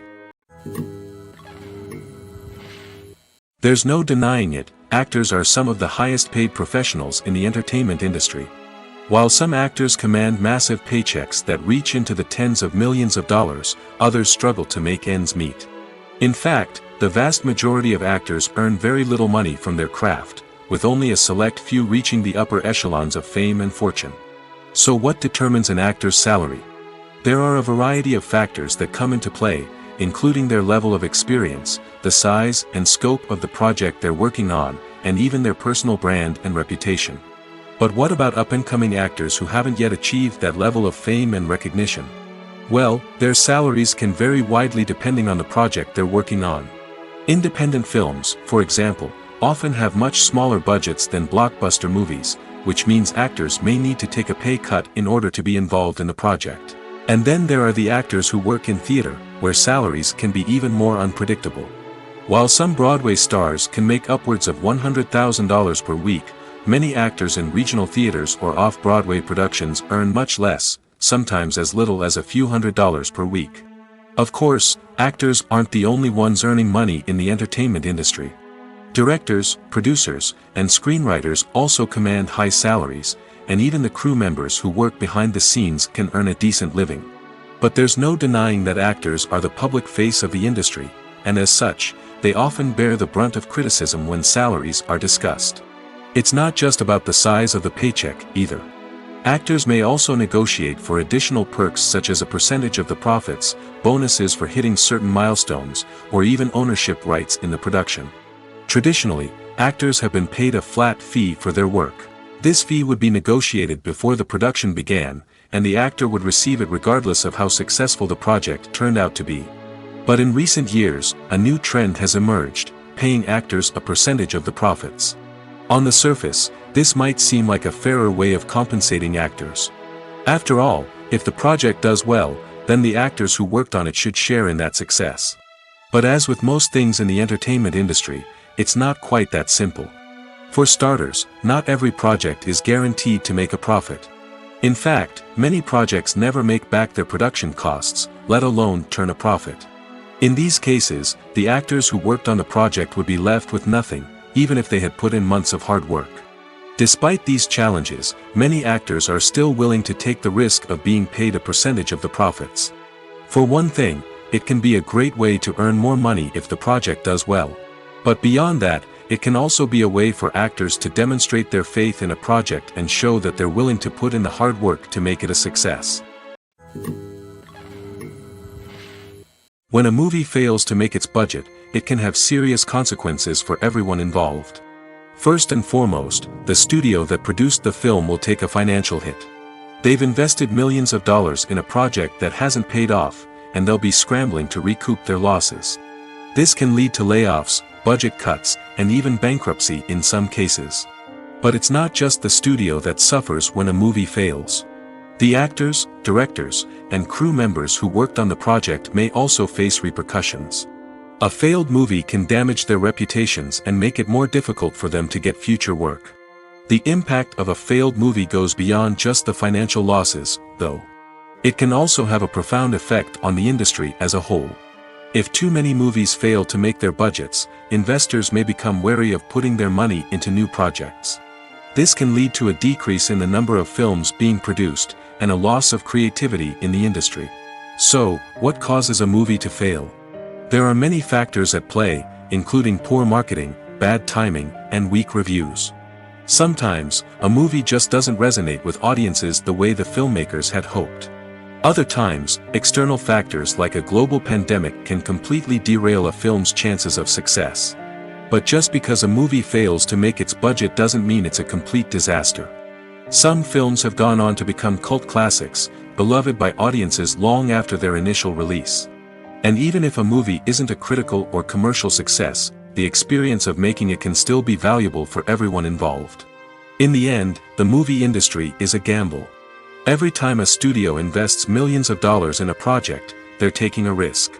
There's no denying it, actors are some of the highest paid professionals in the entertainment industry. While some actors command massive paychecks that reach into the tens of millions of dollars, others struggle to make ends meet. In fact, the vast majority of actors earn very little money from their craft, with only a select few reaching the upper echelons of fame and fortune. So what determines an actor's salary? There are a variety of factors that come into play, including their level of experience, the size and scope of the project they're working on, and even their personal brand and reputation. But what about up-and-coming actors who haven't yet achieved that level of fame and recognition? Well, their salaries can vary widely depending on the project they're working on. Independent films, for example, often have much smaller budgets than blockbuster movies, which means actors may need to take a pay cut in order to be involved in the project. And then there are the actors who work in theater, where salaries can be even more unpredictable. While some Broadway stars can make upwards of $100,000 per week, many actors in regional theaters or off-Broadway productions earn much less, sometimes as little as a few $100s per week. Of course, actors aren't the only ones earning money in the entertainment industry. Directors, producers, and screenwriters also command high salaries, and even the crew members who work behind the scenes can earn a decent living. But there's no denying that actors are the public face of the industry, and as such, they often bear the brunt of criticism when salaries are discussed. It's not just about the size of the paycheck, either. Actors may also negotiate for additional perks such as a percentage of the profits, bonuses for hitting certain milestones, or even ownership rights in the production. Traditionally, actors have been paid a flat fee for their work. This fee would be negotiated before the production began, and the actor would receive it regardless of how successful the project turned out to be. But in recent years, a new trend has emerged, paying actors a percentage of the profits. On the surface, this might seem like a fairer way of compensating actors. After all, if the project does well, then the actors who worked on it should share in that success. But as with most things in the entertainment industry, it's not quite that simple. For starters, not every project is guaranteed to make a profit. In fact, many projects never make back their production costs, let alone turn a profit. In these cases, the actors who worked on the project would be left with nothing, even if they had put in months of hard work. Despite these challenges, many actors are still willing to take the risk of being paid a percentage of the profits. For one thing, it can be a great way to earn more money if the project does well. But beyond that, it can also be a way for actors to demonstrate their faith in a project and show that they're willing to put in the hard work to make it a success. When a movie fails to make its budget, it can have serious consequences for everyone involved. First and foremost, the studio that produced the film will take a financial hit. They've invested millions of dollars in a project that hasn't paid off, and they'll be scrambling to recoup their losses. This can lead to layoffs, budget cuts, and even bankruptcy in some cases. But it's not just the studio that suffers when a movie fails. The actors, directors, and crew members who worked on the project may also face repercussions. A failed movie can damage their reputations and make it more difficult for them to get future work. The impact of a failed movie goes beyond just the financial losses, though. It can also have a profound effect on the industry as a whole. If too many movies fail to make their budgets, investors may become wary of putting their money into new projects. This can lead to a decrease in the number of films being produced, and a loss of creativity in the industry. So, what causes a movie to fail? There are many factors at play, including poor marketing, bad timing, and weak reviews. Sometimes, a movie just doesn't resonate with audiences the way the filmmakers had hoped. Other times, external factors like a global pandemic can completely derail a film's chances of success. But just because a movie fails to make its budget doesn't mean it's a complete disaster. Some films have gone on to become cult classics, beloved by audiences long after their initial release. And even if a movie isn't a critical or commercial success, the experience of making it can still be valuable for everyone involved. In the end, the movie industry is a gamble. Every time a studio invests millions of dollars in a project, they're taking a risk.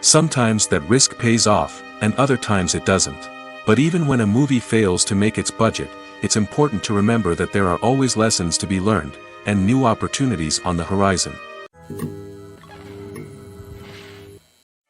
Sometimes that risk pays off, and other times it doesn't. But even when a movie fails to make its budget, it's important to remember that there are always lessons to be learned, and new opportunities on the horizon.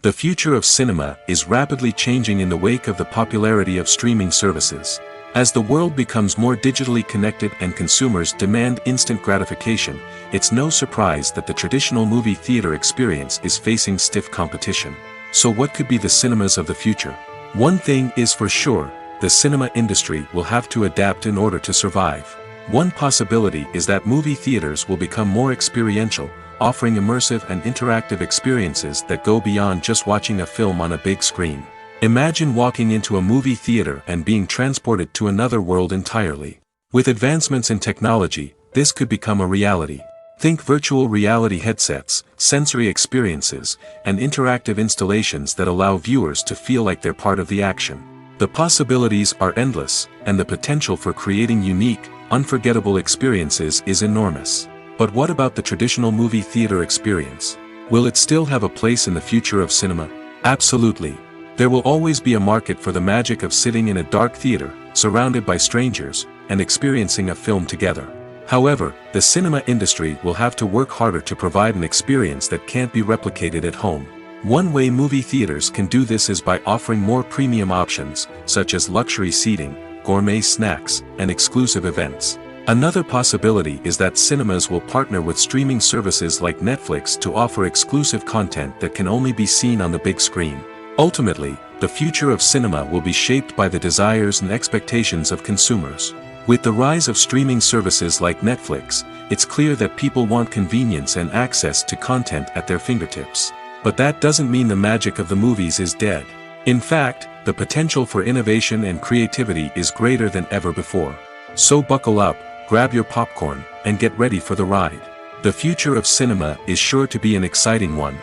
The future of cinema is rapidly changing in the wake of the popularity of streaming services. As the world becomes more digitally connected and consumers demand instant gratification, it's no surprise that the traditional movie theater experience is facing stiff competition. So what could be the cinemas of the future? One thing is for sure, the cinema industry will have to adapt in order to survive. One possibility is that movie theaters will become more experiential, offering immersive and interactive experiences that go beyond just watching a film on a big screen. Imagine walking into a movie theater and being transported to another world entirely. With advancements in technology, this could become a reality. Think virtual reality headsets, sensory experiences, and interactive installations that allow viewers to feel like they're part of the action. The possibilities are endless, and the potential for creating unique, unforgettable experiences is enormous. But what about the traditional movie theater experience? Will it still have a place in the future of cinema? Absolutely. There will always be a market for the magic of sitting in a dark theater, surrounded by strangers, and experiencing a film together. However, the cinema industry will have to work harder to provide an experience that can't be replicated at home. One way movie theaters can do this is by offering more premium options, such as luxury seating, gourmet snacks, and exclusive events. Another possibility is that cinemas will partner with streaming services like Netflix to offer exclusive content that can only be seen on the big screen. Ultimately, the future of cinema will be shaped by the desires and expectations of consumers. With the rise of streaming services like Netflix, it's clear that people want convenience and access to content at their fingertips. But that doesn't mean the magic of the movies is dead. In fact, the potential for innovation and creativity is greater than ever before. So buckle up, grab your popcorn, and get ready for the ride. The future of cinema is sure to be an exciting one.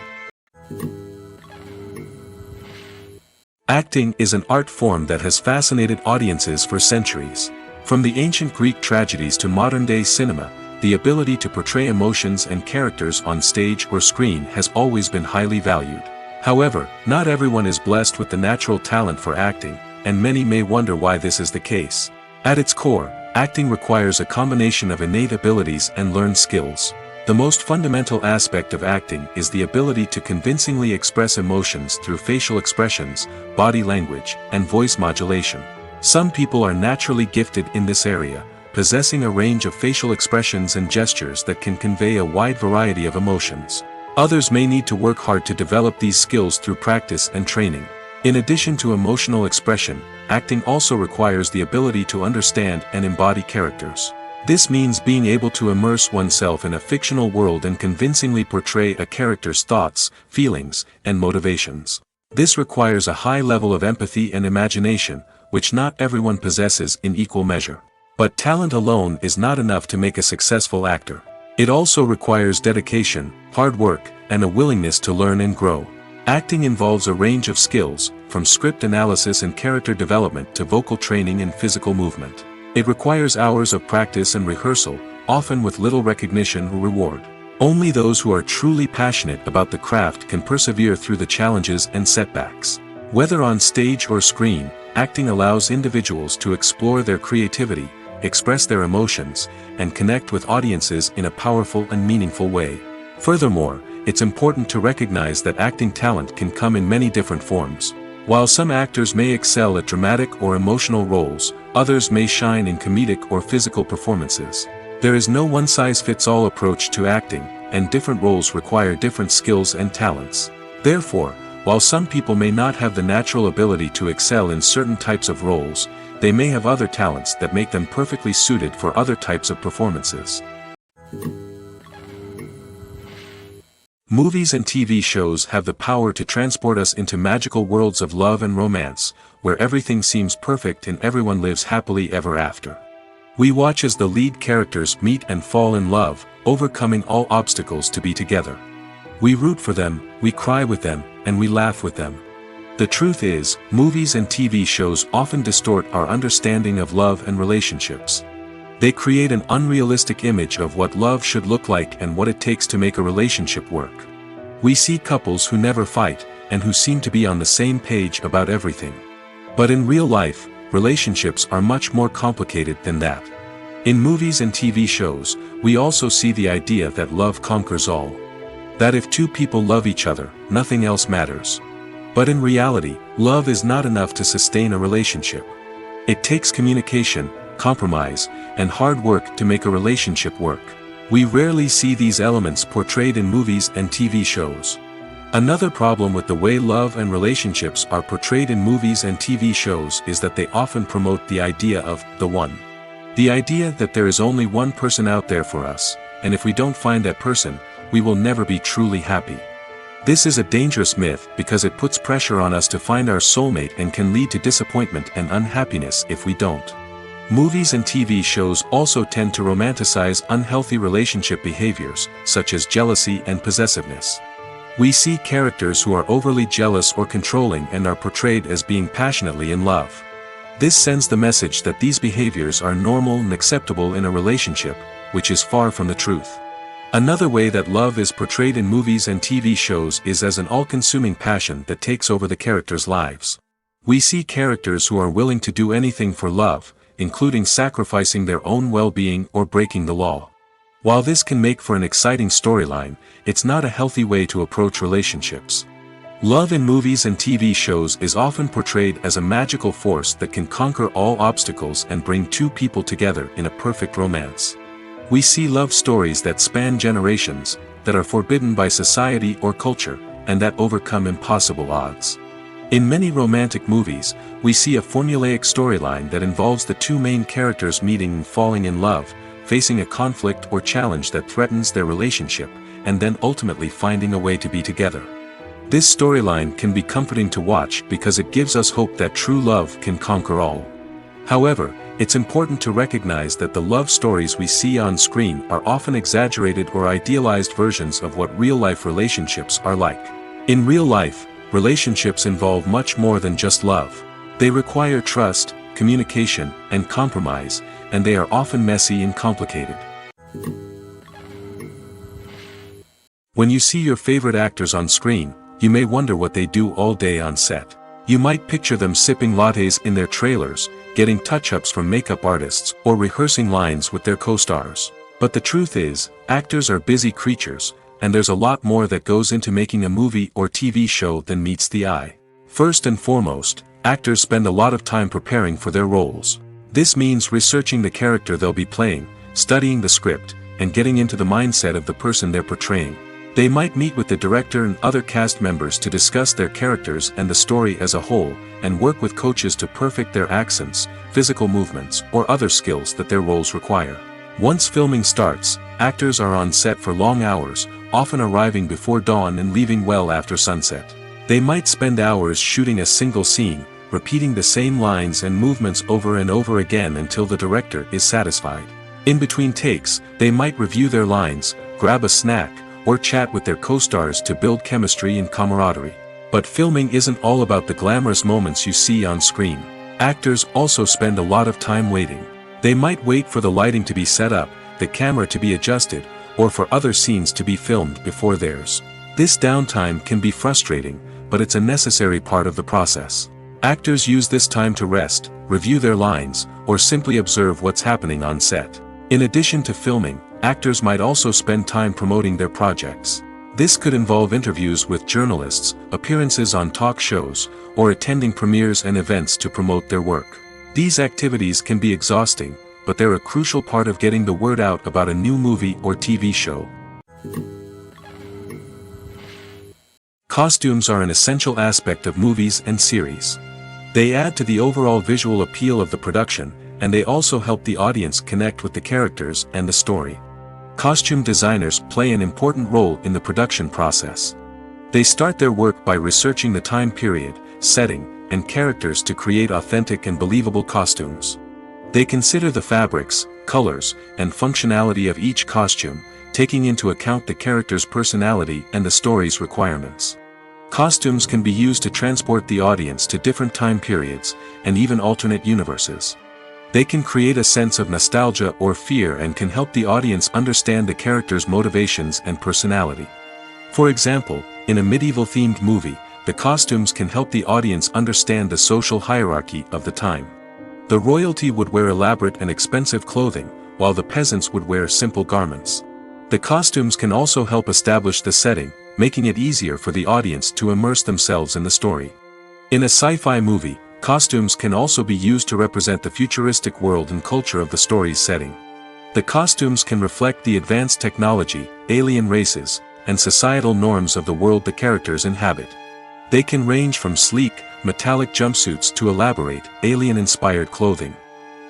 Acting is an art form that has fascinated audiences for centuries. From the ancient Greek tragedies to modern-day cinema, the ability to portray emotions and characters on stage or screen has always been highly valued. However, not everyone is blessed with the natural talent for acting, and many may wonder why this is the case. At its core, acting requires a combination of innate abilities and learned skills. The most fundamental aspect of acting is the ability to convincingly express emotions through facial expressions, body language, and voice modulation. Some people are naturally gifted in this area, possessing a range of facial expressions and gestures that can convey a wide variety of emotions. Others may need to work hard to develop these skills through practice and training. In addition to emotional expression, acting also requires the ability to understand and embody characters. This means being able to immerse oneself in a fictional world and convincingly portray a character's thoughts, feelings, and motivations. This requires a high level of empathy and imagination, which not everyone possesses in equal measure. But talent alone is not enough to make a successful actor. It also requires dedication, hard work, and a willingness to learn and grow. Acting involves a range of skills, from script analysis and character development to vocal training and physical movement. It requires hours of practice and rehearsal, often with little recognition or reward. Only those who are truly passionate about the craft can persevere through the challenges and setbacks. Whether on stage or screen, acting allows individuals to explore their creativity, express their emotions, and connect with audiences in a powerful and meaningful way. Furthermore, it's important to recognize that acting talent can come in many different forms. While some actors may excel at dramatic or emotional roles, others may shine in comedic or physical performances. There is no one-size-fits-all approach to acting, and different roles require different skills and talents. Therefore, while some people may not have the natural ability to excel in certain types of roles, they may have other talents that make them perfectly suited for other types of performances. Movies and TV shows have the power to transport us into magical worlds of love and romance, where everything seems perfect and everyone lives happily ever after. We watch as the lead characters meet and fall in love, overcoming all obstacles to be together. We root for them, we cry with them, and we laugh with them. The truth is, movies and TV shows often distort our understanding of love and relationships. They create an unrealistic image of what love should look like and what it takes to make a relationship work. We see couples who never fight, and who seem to be on the same page about everything. But in real life, relationships are much more complicated than that. In movies and TV shows, we also see the idea that love conquers all. That if two people love each other, nothing else matters. But in reality, love is not enough to sustain a relationship. It takes communication, compromise, and hard work to make a relationship work. We rarely see these elements portrayed in movies and TV shows. Another problem with the way love and relationships are portrayed in movies and TV shows is that they often promote the idea of the one. The idea that there is only one person out there for us, and if we don't find that person, we will never be truly happy. This is a dangerous myth because it puts pressure on us to find our soulmate and can lead to disappointment and unhappiness if we don't. Movies and TV shows also tend to romanticize unhealthy relationship behaviors, such as jealousy and possessiveness. We see characters who are overly jealous or controlling and are portrayed as being passionately in love. This sends the message that these behaviors are normal and acceptable in a relationship, which is far from the truth. Another way that love is portrayed in movies and TV shows is as an all-consuming passion that takes over the characters' lives. We see characters who are willing to do anything for love, including sacrificing their own well-being or breaking the law. While this can make for an exciting storyline, it's not a healthy way to approach relationships. Love in movies and TV shows is often portrayed as a magical force that can conquer all obstacles and bring two people together in a perfect romance. We see love stories that span generations, that are forbidden by society or culture, and that overcome impossible odds. In many romantic movies, we see a formulaic storyline that involves the two main characters meeting and falling in love, facing a conflict or challenge that threatens their relationship, and then ultimately finding a way to be together. This storyline can be comforting to watch because it gives us hope that true love can conquer all. However, it's important to recognize that the love stories we see on screen are often exaggerated or idealized versions of what real-life relationships are like. In real life, relationships involve much more than just love. They require trust, communication, and compromise, and they are often messy and complicated. When you see your favorite actors on screen, you may wonder what they do all day on set. You might picture them sipping lattes in their trailers, getting touch-ups from makeup artists, or rehearsing lines with their co-stars. But the truth is, actors are busy creatures, and there's a lot more that goes into making a movie or TV show than meets the eye. First and foremost, actors spend a lot of time preparing for their roles. This means researching the character they'll be playing, studying the script, and getting into the mindset of the person they're portraying. They might meet with the director and other cast members to discuss their characters and the story as a whole, and work with coaches to perfect their accents, physical movements, or other skills that their roles require. Once filming starts, actors are on set for long hours, often arriving before dawn and leaving well after sunset. They might spend hours shooting a single scene, repeating the same lines and movements over and over again until the director is satisfied. In between takes, they might review their lines, grab a snack, or chat with their co-stars to build chemistry and camaraderie. But filming isn't all about the glamorous moments you see on screen. Actors also spend a lot of time waiting. They might wait for the lighting to be set up, the camera to be adjusted, or for other scenes to be filmed before theirs. This downtime can be frustrating, but it's a necessary part of the process. Actors use this time to rest, review their lines, or simply observe what's happening on set. In addition to filming, actors might also spend time promoting their projects. This could involve interviews with journalists, appearances on talk shows, or attending premieres and events to promote their work. These activities can be exhausting, but they're a crucial part of getting the word out about a new movie or TV show. Costumes are an essential aspect of movies and series. They add to the overall visual appeal of the production, and they also help the audience connect with the characters and the story. Costume designers play an important role in the production process. They start their work by researching the time period, setting, and characters to create authentic and believable costumes. They consider the fabrics, colors, and functionality of each costume, taking into account the character's personality and the story's requirements. Costumes can be used to transport the audience to different time periods, and even alternate universes. They can create a sense of nostalgia or fear and can help the audience understand the character's motivations and personality. For example, in a medieval-themed movie, the costumes can help the audience understand the social hierarchy of the time. The royalty would wear elaborate and expensive clothing, while the peasants would wear simple garments. The costumes can also help establish the setting, making it easier for the audience to immerse themselves in the story. In a sci-fi movie, costumes can also be used to represent the futuristic world and culture of the story's setting. The costumes can reflect the advanced technology, alien races, and societal norms of the world the characters inhabit. They can range from sleek, metallic jumpsuits to elaborate, alien-inspired clothing.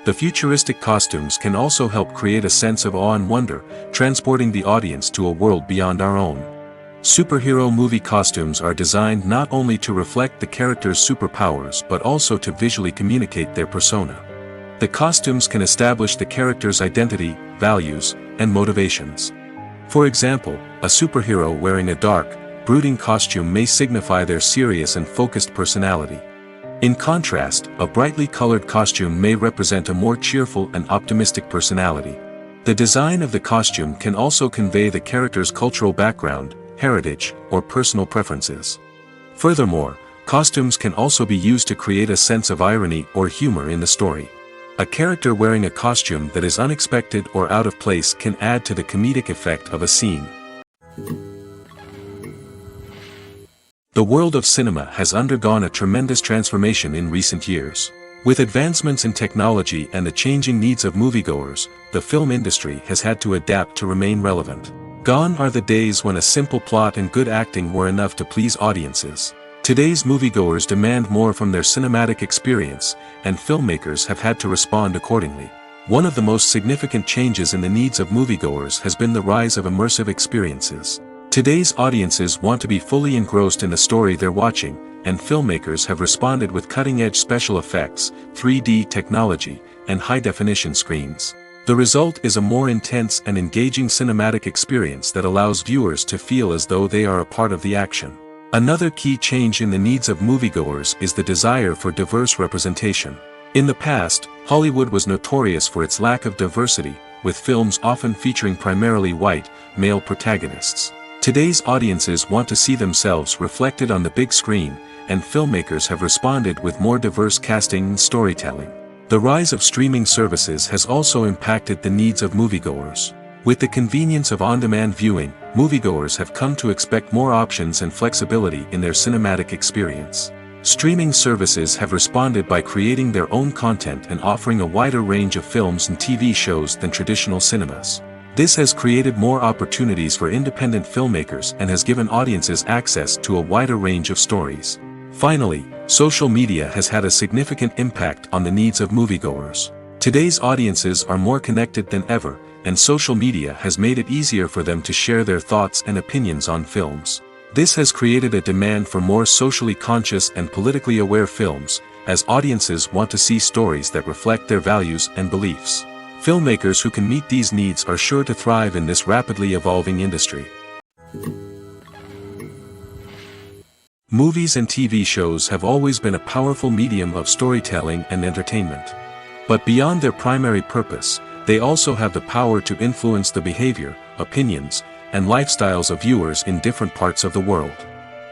The futuristic costumes can also help create a sense of awe and wonder, transporting the audience to a world beyond our own. Superhero movie costumes are designed not only to reflect the character's superpowers but also to visually communicate their persona. The costumes can establish the character's identity, values, and motivations. For example, a superhero wearing a dark, brooding costume may signify their serious and focused personality. In contrast, a brightly colored costume may represent a more cheerful and optimistic personality. The design of the costume can also convey the character's cultural background, heritage, or personal preferences. Furthermore, costumes can also be used to create a sense of irony or humor in the story. A character wearing a costume that is unexpected or out of place can add to the comedic effect of a scene. The world of cinema has undergone a tremendous transformation in recent years. With advancements in technology and the changing needs of moviegoers, the film industry has had to adapt to remain relevant. Gone are the days when a simple plot and good acting were enough to please audiences. Today's moviegoers demand more from their cinematic experience, and filmmakers have had to respond accordingly. One of the most significant changes in the needs of moviegoers has been the rise of immersive experiences. Today's audiences want to be fully engrossed in the story they're watching, and filmmakers have responded with cutting-edge special effects, 3D technology, and high-definition screens. The result is a more intense and engaging cinematic experience that allows viewers to feel as though they are a part of the action. Another key change in the needs of moviegoers is the desire for diverse representation. In the past, Hollywood was notorious for its lack of diversity, with films often featuring primarily white, male protagonists. Today's audiences want to see themselves reflected on the big screen, and filmmakers have responded with more diverse casting and storytelling. The rise of streaming services has also impacted the needs of moviegoers. With the convenience of on-demand viewing, moviegoers have come to expect more options and flexibility in their cinematic experience. Streaming services have responded by creating their own content and offering a wider range of films and TV shows than traditional cinemas. This has created more opportunities for independent filmmakers and has given audiences access to a wider range of stories. Finally, social media has had a significant impact on the needs of moviegoers. Today's audiences are more connected than ever, and social media has made it easier for them to share their thoughts and opinions on films. This has created a demand for more socially conscious and politically aware films, as audiences want to see stories that reflect their values and beliefs. Filmmakers who can meet these needs are sure to thrive in this rapidly evolving industry. Movies and TV shows have always been a powerful medium of storytelling and entertainment. But beyond their primary purpose, they also have the power to influence the behavior, opinions, and lifestyles of viewers in different parts of the world.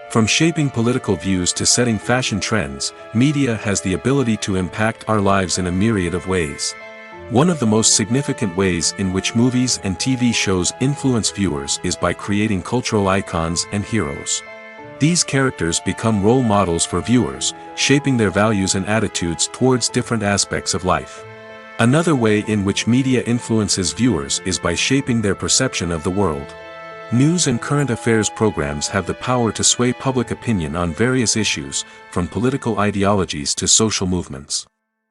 From shaping political views to setting fashion trends, media has the ability to impact our lives in a myriad of ways. One of the most significant ways in which movies and TV shows influence viewers is by creating cultural icons and heroes. These characters become role models for viewers, shaping their values and attitudes towards different aspects of life. Another way in which media influences viewers is by shaping their perception of the world. News and current affairs programs have the power to sway public opinion on various issues, from political ideologies to social movements.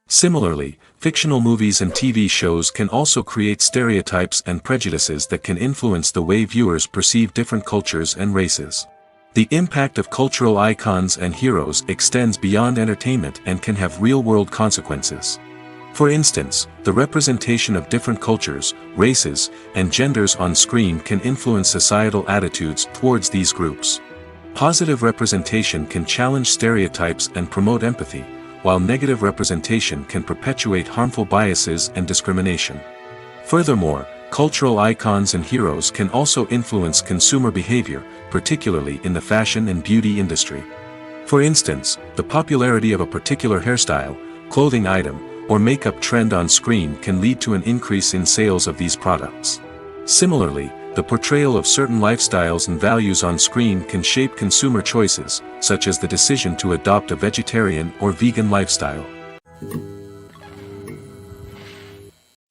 Similarly, fictional movies and TV shows can also create stereotypes and prejudices that can influence the way viewers perceive different cultures and races. The impact of cultural icons and heroes extends beyond entertainment and can have real-world consequences. For instance, the representation of different cultures, races, and genders on screen can influence societal attitudes towards these groups. Positive representation can challenge stereotypes and promote empathy, while negative representation can perpetuate harmful biases and discrimination. Furthermore, cultural icons and heroes can also influence consumer behavior, particularly in the fashion and beauty industry. For instance, the popularity of a particular hairstyle, clothing item, or makeup trend on screen can lead to an increase in sales of these products. Similarly, the portrayal of certain lifestyles and values on screen can shape consumer choices, such as the decision to adopt a vegetarian or vegan lifestyle.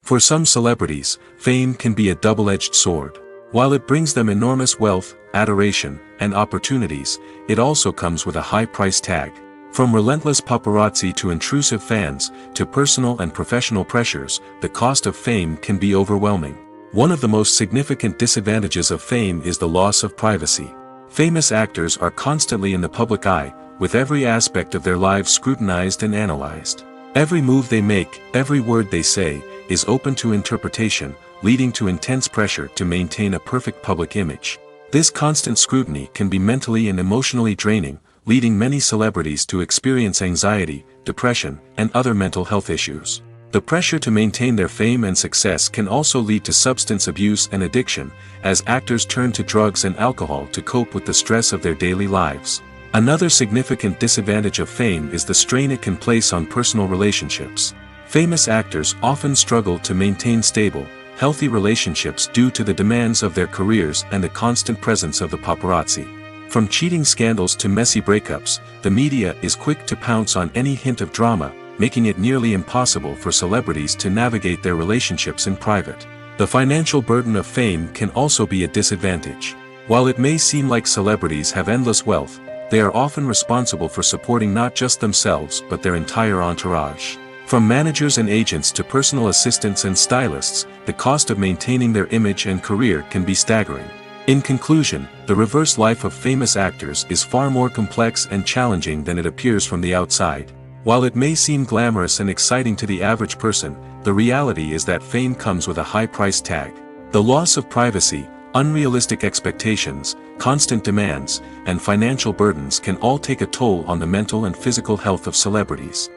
For some celebrities, fame can be a double-edged sword. While it brings them enormous wealth, adoration, and opportunities, it also comes with a high price tag. From relentless paparazzi to intrusive fans, to personal and professional pressures, the cost of fame can be overwhelming. One of the most significant disadvantages of fame is the loss of privacy. Famous actors are constantly in the public eye, with every aspect of their lives scrutinized and analyzed. Every move they make, every word they say, is open to interpretation, leading to intense pressure to maintain a perfect public image. This constant scrutiny can be mentally and emotionally draining, leading many celebrities to experience anxiety, depression, and other mental health issues. The pressure to maintain their fame and success can also lead to substance abuse and addiction, as actors turn to drugs and alcohol to cope with the stress of their daily lives. Another significant disadvantage of fame is the strain it can place on personal relationships. Famous actors often struggle to maintain stable, healthy relationships due to the demands of their careers and the constant presence of the paparazzi. From cheating scandals to messy breakups, the media is quick to pounce on any hint of drama, making it nearly impossible for celebrities to navigate their relationships in private. The financial burden of fame can also be a disadvantage. While it may seem like celebrities have endless wealth, they are often responsible for supporting not just themselves but their entire entourage. From managers and agents to personal assistants and stylists, the cost of maintaining their image and career can be staggering. In conclusion, the reverse life of famous actors is far more complex and challenging than it appears from the outside. While it may seem glamorous and exciting to the average person, the reality is that fame comes with a high price tag. The loss of privacy, unrealistic expectations, constant demands, and financial burdens can all take a toll on the mental and physical health of celebrities.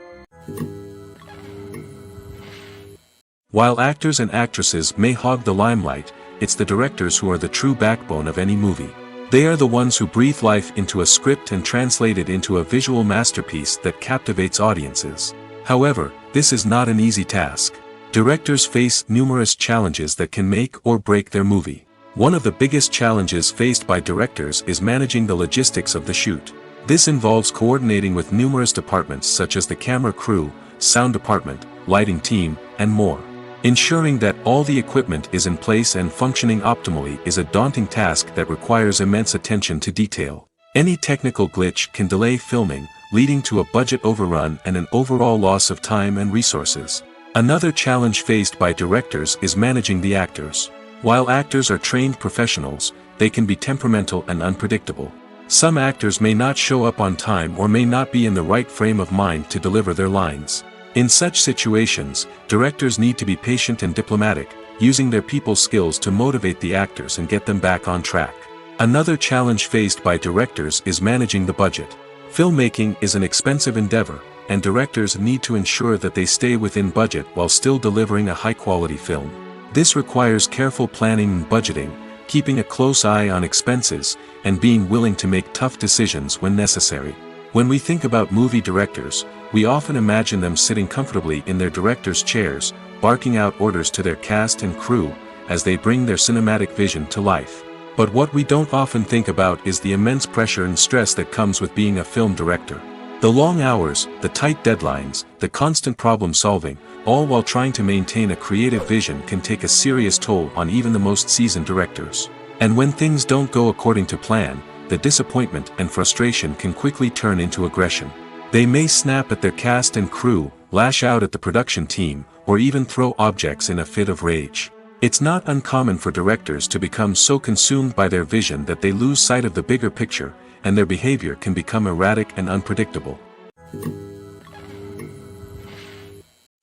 While actors and actresses may hog the limelight, it's the directors who are the true backbone of any movie. They are the ones who breathe life into a script and translate it into a visual masterpiece that captivates audiences. However, this is not an easy task. Directors face numerous challenges that can make or break their movie. One of the biggest challenges faced by directors is managing the logistics of the shoot. This involves coordinating with numerous departments such as the camera crew, sound department, lighting team, and more. Ensuring that all the equipment is in place and functioning optimally is a daunting task that requires immense attention to detail. Any technical glitch can delay filming, leading to a budget overrun and an overall loss of time and resources. Another challenge faced by directors is managing the actors. While actors are trained professionals, they can be temperamental and unpredictable. Some actors may not show up on time or may not be in the right frame of mind to deliver their lines. In such situations, directors need to be patient and diplomatic, using their people skills to motivate the actors and get them back on track. Another challenge faced by directors is managing the budget. Filmmaking is an expensive endeavor, and directors need to ensure that they stay within budget while still delivering a high-quality film. This requires careful planning and budgeting, keeping a close eye on expenses, and being willing to make tough decisions when necessary. When we think about movie directors, we often imagine them sitting comfortably in their director's chairs, barking out orders to their cast and crew, as they bring their cinematic vision to life. But what we don't often think about is the immense pressure and stress that comes with being a film director. The long hours, the tight deadlines, the constant problem solving, all while trying to maintain a creative vision can take a serious toll on even the most seasoned directors. And when things don't go according to plan, the disappointment and frustration can quickly turn into aggression. They may snap at their cast and crew, lash out at the production team, or even throw objects in a fit of rage. It's not uncommon for directors to become so consumed by their vision that they lose sight of the bigger picture, and their behavior can become erratic and unpredictable.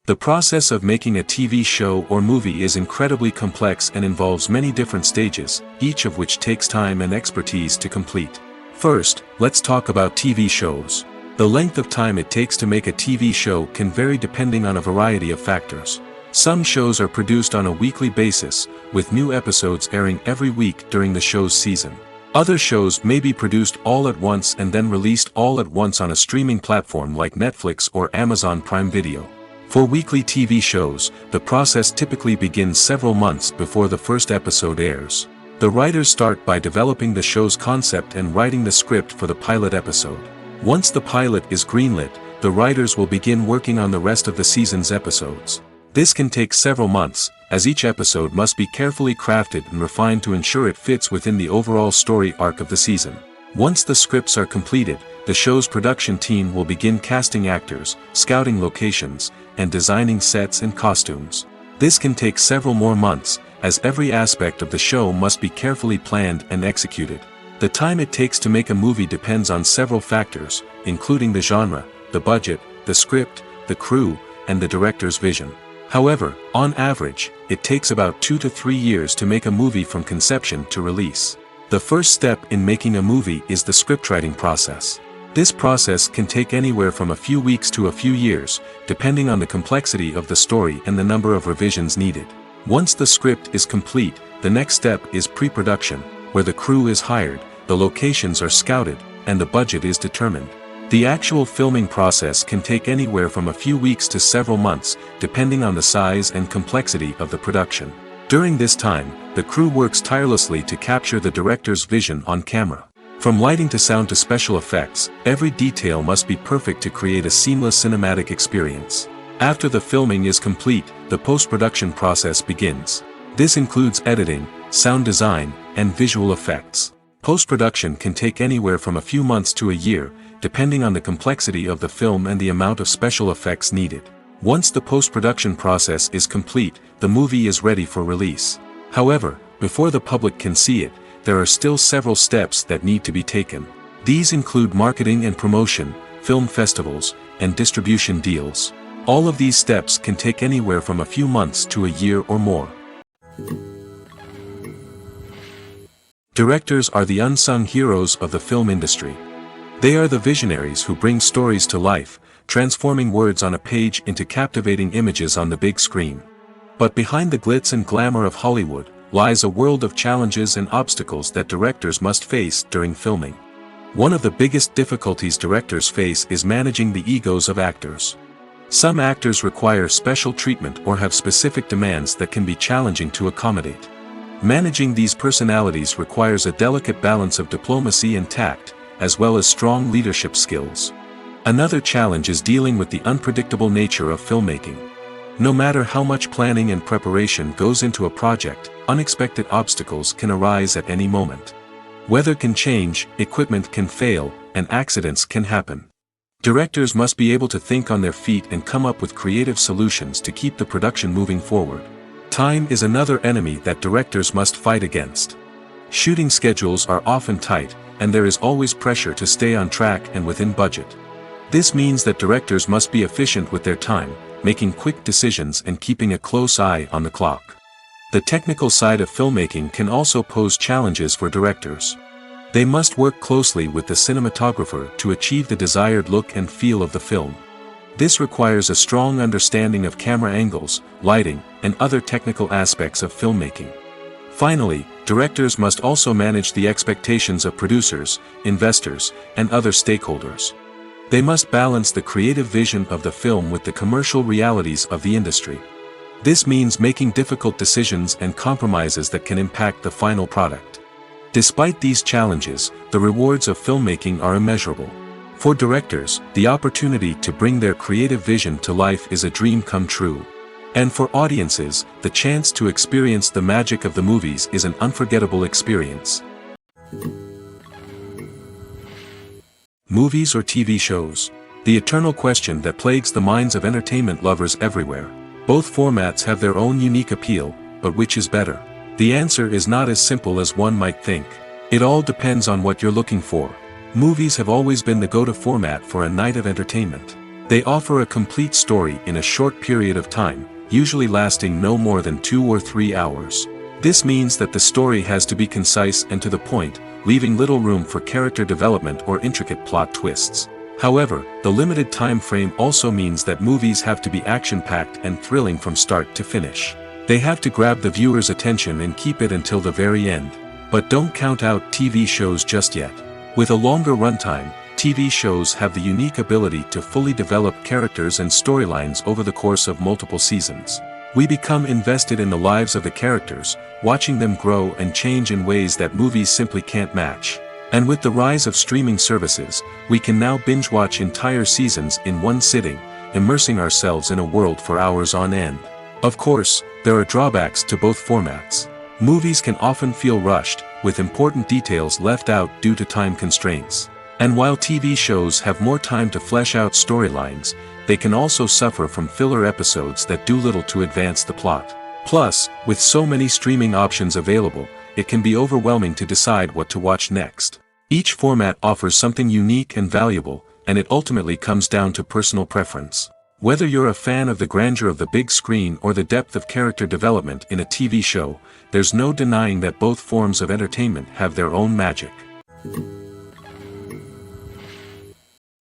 The process of making a TV show or movie is incredibly complex and involves many different stages, each of which takes time and expertise to complete. First, let's talk about TV shows. The length of time it takes to make a TV show can vary depending on a variety of factors. Some shows are produced on a weekly basis, with new episodes airing every week during the show's season. Other shows may be produced all at once and then released all at once on a streaming platform like Netflix or Amazon Prime Video. For weekly TV shows, the process typically begins several months before the first episode airs. The writers start by developing the show's concept and writing the script for the pilot episode. Once the pilot is greenlit, the writers will begin working on the rest of the season's episodes. This can take several months, as each episode must be carefully crafted and refined to ensure it fits within the overall story arc of the season. Once the scripts are completed, the show's production team will begin casting actors, scouting locations, and designing sets and costumes. This can take several more months, as every aspect of the show must be carefully planned and executed. The time it takes to make a movie depends on several factors, including the genre, the budget, the script, the crew, and the director's vision. However, on average, it takes about 2 to 3 years to make a movie from conception to release. The first step in making a movie is the scriptwriting process. This process can take anywhere from a few weeks to a few years, depending on the complexity of the story and the number of revisions needed. Once the script is complete, the next step is pre-production, where the crew is hired, the locations are scouted, and the budget is determined. The actual filming process can take anywhere from a few weeks to several months, depending on the size and complexity of the production. During this time, the crew works tirelessly to capture the director's vision on camera. From lighting to sound to special effects, every detail must be perfect to create a seamless cinematic experience. After the filming is complete, the post-production process begins. This includes editing, sound design, and visual effects. Post-production can take anywhere from a few months to a year, depending on the complexity of the film and the amount of special effects needed. Once the post-production process is complete, the movie is ready for release. However, before the public can see it, there are still several steps that need to be taken. These include marketing and promotion, film festivals, and distribution deals. All of these steps can take anywhere from a few months to a year or more. Directors are the unsung heroes of the film industry. They are the visionaries who bring stories to life, transforming words on a page into captivating images on the big screen. But behind the glitz and glamour of Hollywood, lies a world of challenges and obstacles that directors must face during filming. One of the biggest difficulties directors face is managing the egos of actors. Some actors require special treatment or have specific demands that can be challenging to accommodate. Managing these personalities requires a delicate balance of diplomacy and tact, as well as strong leadership skills. Another challenge is dealing with the unpredictable nature of filmmaking. No matter how much planning and preparation goes into a project, unexpected obstacles can arise at any moment. Weather can change, equipment can fail, and accidents can happen. Directors must be able to think on their feet and come up with creative solutions to keep the production moving forward. Time is another enemy that directors must fight against. Shooting schedules are often tight, and there is always pressure to stay on track and within budget. This means that directors must be efficient with their time, making quick decisions and keeping a close eye on the clock. The technical side of filmmaking can also pose challenges for directors. They must work closely with the cinematographer to achieve the desired look and feel of the film. This requires a strong understanding of camera angles, lighting, and other technical aspects of filmmaking. Finally, directors must also manage the expectations of producers, investors, and other stakeholders. They must balance the creative vision of the film with the commercial realities of the industry. This means making difficult decisions and compromises that can impact the final product. Despite these challenges, the rewards of filmmaking are immeasurable. For directors, the opportunity to bring their creative vision to life is a dream come true. And for audiences, the chance to experience the magic of the movies is an unforgettable experience. Movies or TV shows? The eternal question that plagues the minds of entertainment lovers everywhere. Both formats have their own unique appeal, but which is better? The answer is not as simple as one might think. It all depends on what you're looking for. Movies have always been the go-to format for a night of entertainment. They offer a complete story in a short period of time, usually lasting no more than 2 or 3 hours. This means that the story has to be concise and to the point, leaving little room for character development or intricate plot twists. However, the limited time frame also means that movies have to be action-packed and thrilling from start to finish. They have to grab the viewer's attention and keep it until the very end. But don't count out TV shows just yet. With a longer runtime, TV shows have the unique ability to fully develop characters and storylines over the course of multiple seasons. We become invested in the lives of the characters, watching them grow and change in ways that movies simply can't match. And with the rise of streaming services, we can now binge-watch entire seasons in one sitting, immersing ourselves in a world for hours on end. Of course, there are drawbacks to both formats. Movies can often feel rushed, with important details left out due to time constraints. And while TV shows have more time to flesh out storylines, they can also suffer from filler episodes that do little to advance the plot. Plus, with so many streaming options available, it can be overwhelming to decide what to watch next. Each format offers something unique and valuable, and it ultimately comes down to personal preference. Whether you're a fan of the grandeur of the big screen or the depth of character development in a TV show, there's no denying that both forms of entertainment have their own magic.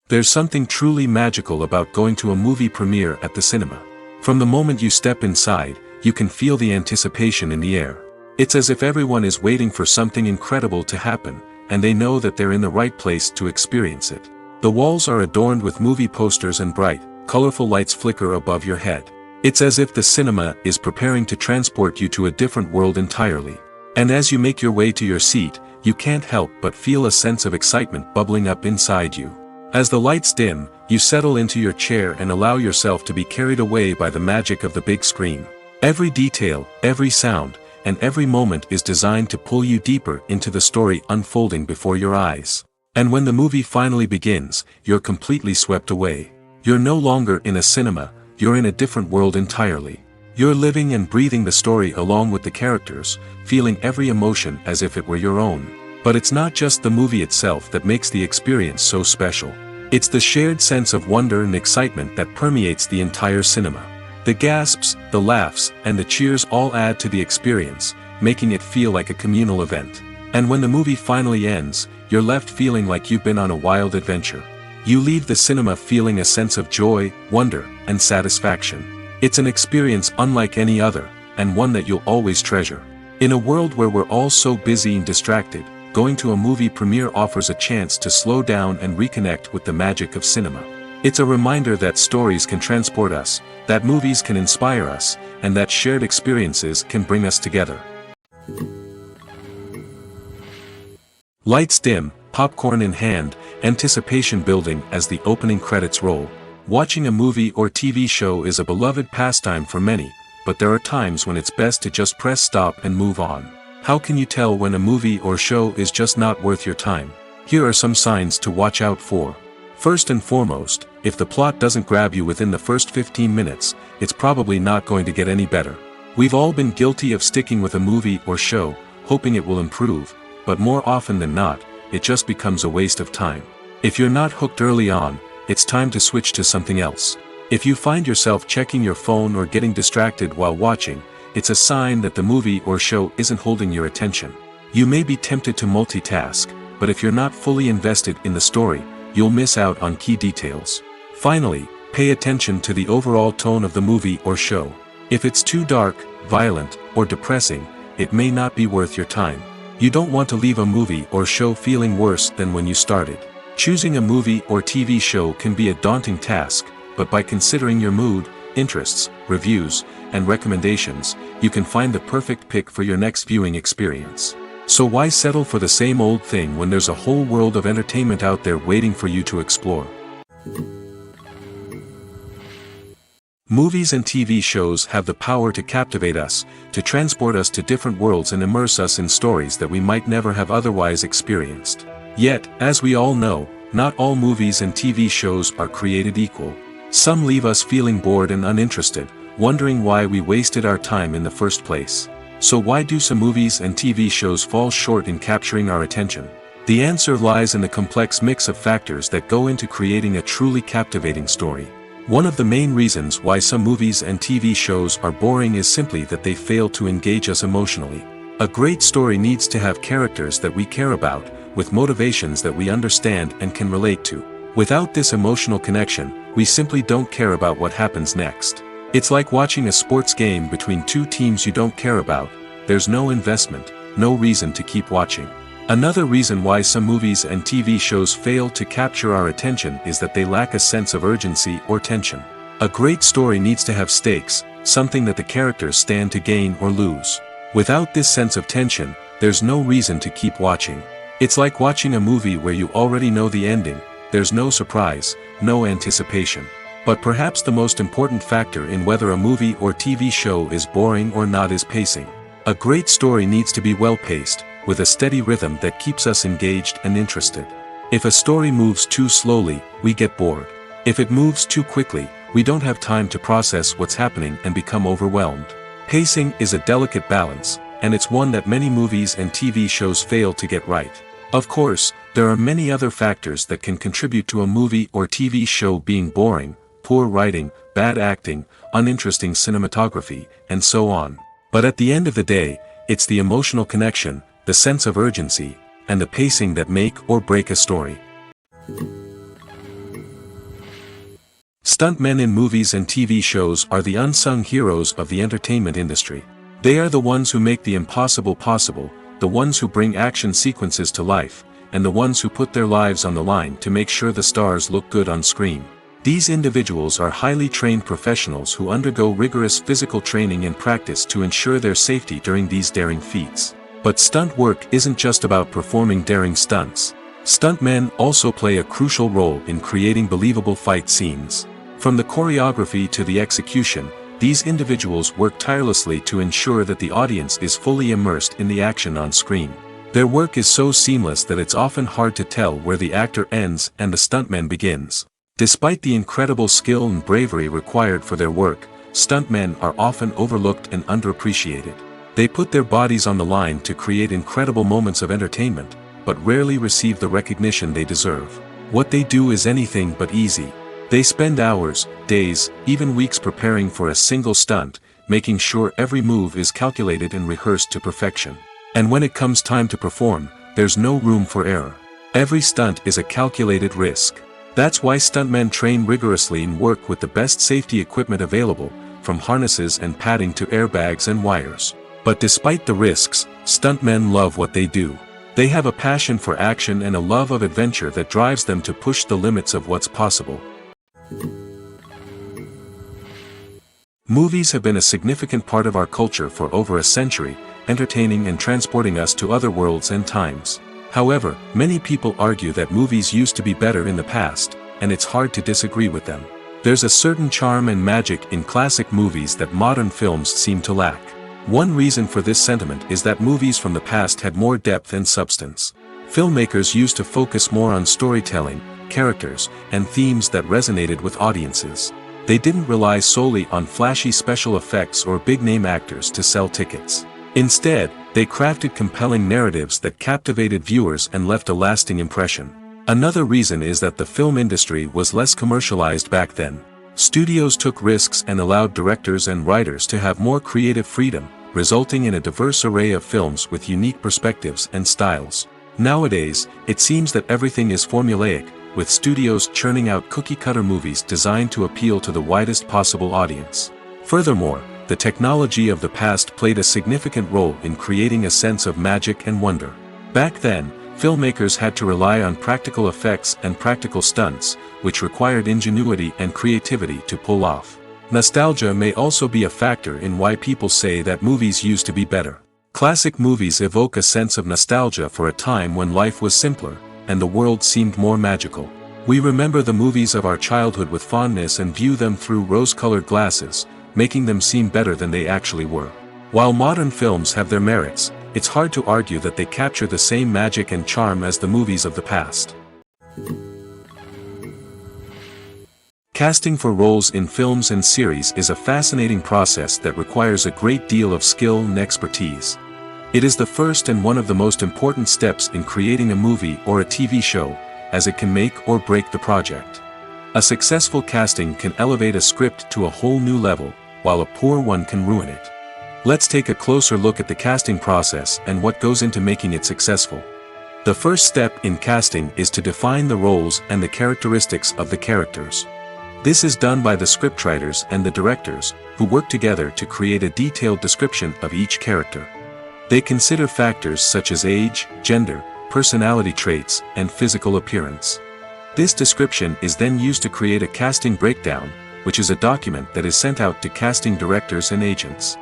There's something truly magical about going to a movie premiere at the cinema. From the moment you step inside, you can feel the anticipation in the air. It's as if everyone is waiting for something incredible to happen, and they know that they're in the right place to experience it. The walls are adorned with movie posters and bright, colorful lights flicker above your head. It's as if the cinema is preparing to transport you to a different world entirely. And as you make your way to your seat, you can't help but feel a sense of excitement bubbling up inside you. As the lights dim, you settle into your chair and allow yourself to be carried away by the magic of the big screen. Every detail, every sound, and every moment is designed to pull you deeper into the story unfolding before your eyes. And when the movie finally begins, you're completely swept away. You're no longer in a cinema, you're in a different world entirely. You're living and breathing the story along with the characters, feeling every emotion as if it were your own. But it's not just the movie itself that makes the experience so special. It's the shared sense of wonder and excitement that permeates the entire cinema. The gasps, the laughs, and the cheers all add to the experience, making it feel like a communal event. And when the movie finally ends, you're left feeling like you've been on a wild adventure. You leave the cinema feeling a sense of joy, wonder, and satisfaction. It's an experience unlike any other, and one that you'll always treasure. In a world where we're all so busy and distracted, going to a movie premiere offers a chance to slow down and reconnect with the magic of cinema. It's a reminder that stories can transport us, that movies can inspire us, and that shared experiences can bring us together. Lights dim, popcorn in hand, anticipation building as the opening credits roll. Watching a movie or TV show is a beloved pastime for many, but there are times when it's best to just press stop and move on. How can you tell when a movie or show is just not worth your time? Here are some signs to watch out for. First and foremost, if the plot doesn't grab you within the first 15 minutes, it's probably not going to get any better. We've all been guilty of sticking with a movie or show, hoping it will improve, but more often than not, it just becomes a waste of time. If you're not hooked early on, it's time to switch to something else. If you find yourself checking your phone or getting distracted while watching, it's a sign that the movie or show isn't holding your attention. You may be tempted to multitask, but if you're not fully invested in the story, you'll miss out on key details. Finally, pay attention to the overall tone of the movie or show. If it's too dark, violent, or depressing, it may not be worth your time. You don't want to leave a movie or show feeling worse than when you started. Choosing a movie or TV show can be a daunting task, but by considering your mood, interests, reviews, and recommendations, you can find the perfect pick for your next viewing experience. So why settle for the same old thing when there's a whole world of entertainment out there waiting for you to explore? Movies and TV shows have the power to captivate us, to transport us to different worlds and immerse us in stories that we might never have otherwise experienced. Yet, as we all know, not all movies and TV shows are created equal. Some leave us feeling bored and uninterested, wondering why we wasted our time in the first place. So why do some movies and TV shows fall short in capturing our attention? The answer lies in the complex mix of factors that go into creating a truly captivating story. One of the main reasons why some movies and TV shows are boring is simply that they fail to engage us emotionally. A great story needs to have characters that we care about, with motivations that we understand and can relate to. Without this emotional connection, we simply don't care about what happens next. It's like watching a sports game between two teams you don't care about. There's no investment, no reason to keep watching. Another reason why some movies and TV shows fail to capture our attention is that they lack a sense of urgency or tension. A great story needs to have stakes, something that the characters stand to gain or lose. Without this sense of tension, there's no reason to keep watching. It's like watching a movie where you already know the ending. There's no surprise, no anticipation. But perhaps the most important factor in whether a movie or TV show is boring or not is pacing. A great story needs to be well-paced, with a steady rhythm that keeps us engaged and interested. If a story moves too slowly, we get bored. If it moves too quickly, we don't have time to process what's happening and become overwhelmed. Pacing is a delicate balance, and it's one that many movies and TV shows fail to get right. Of course, there are many other factors that can contribute to a movie or TV show being boring: poor writing, bad acting, uninteresting cinematography, and so on. But at the end of the day, it's the emotional connection, the sense of urgency, and the pacing that make or break a story. Stuntmen in movies and TV shows are the unsung heroes of the entertainment industry. They are the ones who make the impossible possible, the ones who bring action sequences to life, and the ones who put their lives on the line to make sure the stars look good on screen. These individuals are highly trained professionals who undergo rigorous physical training and practice to ensure their safety during these daring feats. But stunt work isn't just about performing daring stunts. Stuntmen also play a crucial role in creating believable fight scenes. From the choreography to the execution, these individuals work tirelessly to ensure that the audience is fully immersed in the action on screen. Their work is so seamless that it's often hard to tell where the actor ends and the stuntman begins. Despite the incredible skill and bravery required for their work, stuntmen are often overlooked and underappreciated. They put their bodies on the line to create incredible moments of entertainment, but rarely receive the recognition they deserve. What they do is anything but easy. They spend hours, days, even weeks preparing for a single stunt, making sure every move is calculated and rehearsed to perfection. And when it comes time to perform, there's no room for error. Every stunt is a calculated risk. That's why stuntmen train rigorously and work with the best safety equipment available, from harnesses and padding to airbags and wires. But despite the risks, stuntmen love what they do. They have a passion for action and a love of adventure that drives them to push the limits of what's possible. Movies have been a significant part of our culture for over a century, entertaining and transporting us to other worlds and times. However, many people argue that movies used to be better in the past, and it's hard to disagree with them. There's a certain charm and magic in classic movies that modern films seem to lack. One reason for this sentiment is that movies from the past had more depth and substance. Filmmakers used to focus more on storytelling, characters, and themes that resonated with audiences. They didn't rely solely on flashy special effects or big-name actors to sell tickets. Instead, They crafted compelling narratives that captivated viewers and left a lasting impression. Another reason is that the film industry was less commercialized back then. Studios took risks and allowed directors and writers to have more creative freedom, resulting in a diverse array of films with unique perspectives and styles. Nowadays, it seems that everything is formulaic, with studios churning out cookie-cutter movies designed to appeal to the widest possible audience. Furthermore, the technology of the past played a significant role in creating a sense of magic and wonder. Back then, filmmakers had to rely on practical effects and practical stunts, which required ingenuity and creativity to pull off. Nostalgia may also be a factor in why people say that movies used to be better. Classic movies evoke a sense of nostalgia for a time when life was simpler, and the world seemed more magical. We remember the movies of our childhood with fondness and view them through rose-colored glasses, making them seem better than they actually were. While modern films have their merits, it's hard to argue that they capture the same magic and charm as the movies of the past. Casting for roles in films and series is a fascinating process that requires a great deal of skill and expertise. It is the first and one of the most important steps in creating a movie or a TV show, as it can make or break the project. A successful casting can elevate a script to a whole new level, while a poor one can ruin it. Let's take a closer look at the casting process and what goes into making it successful. The first step in casting is to define the roles and the characteristics of the characters. This is done by the scriptwriters and the directors, who work together to create a detailed description of each character. They consider factors such as age, gender, personality traits, and physical appearance. This description is then used to create a casting breakdown, which is a document that is sent out to casting directors and agents.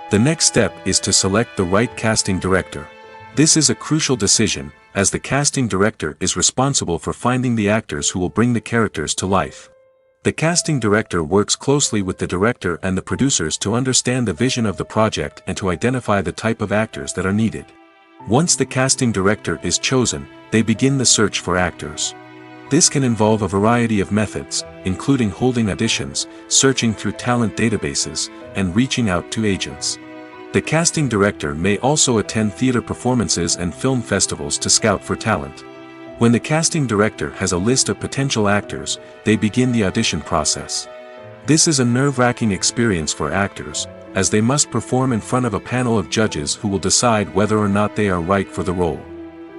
The next step is to select the right casting director. This is a crucial decision, as the casting director is responsible for finding the actors who will bring the characters to life. The casting director works closely with the director and the producers to understand the vision of the project and to identify the type of actors that are needed. Once the casting director is chosen, they begin the search for actors. This can involve a variety of methods, including holding auditions, searching through talent databases, and reaching out to agents. The casting director may also attend theater performances and film festivals to scout for talent. When the casting director has a list of potential actors, they begin the audition process. This is a nerve-wracking experience for actors, as they must perform in front of a panel of judges who will decide whether or not they are right for the role.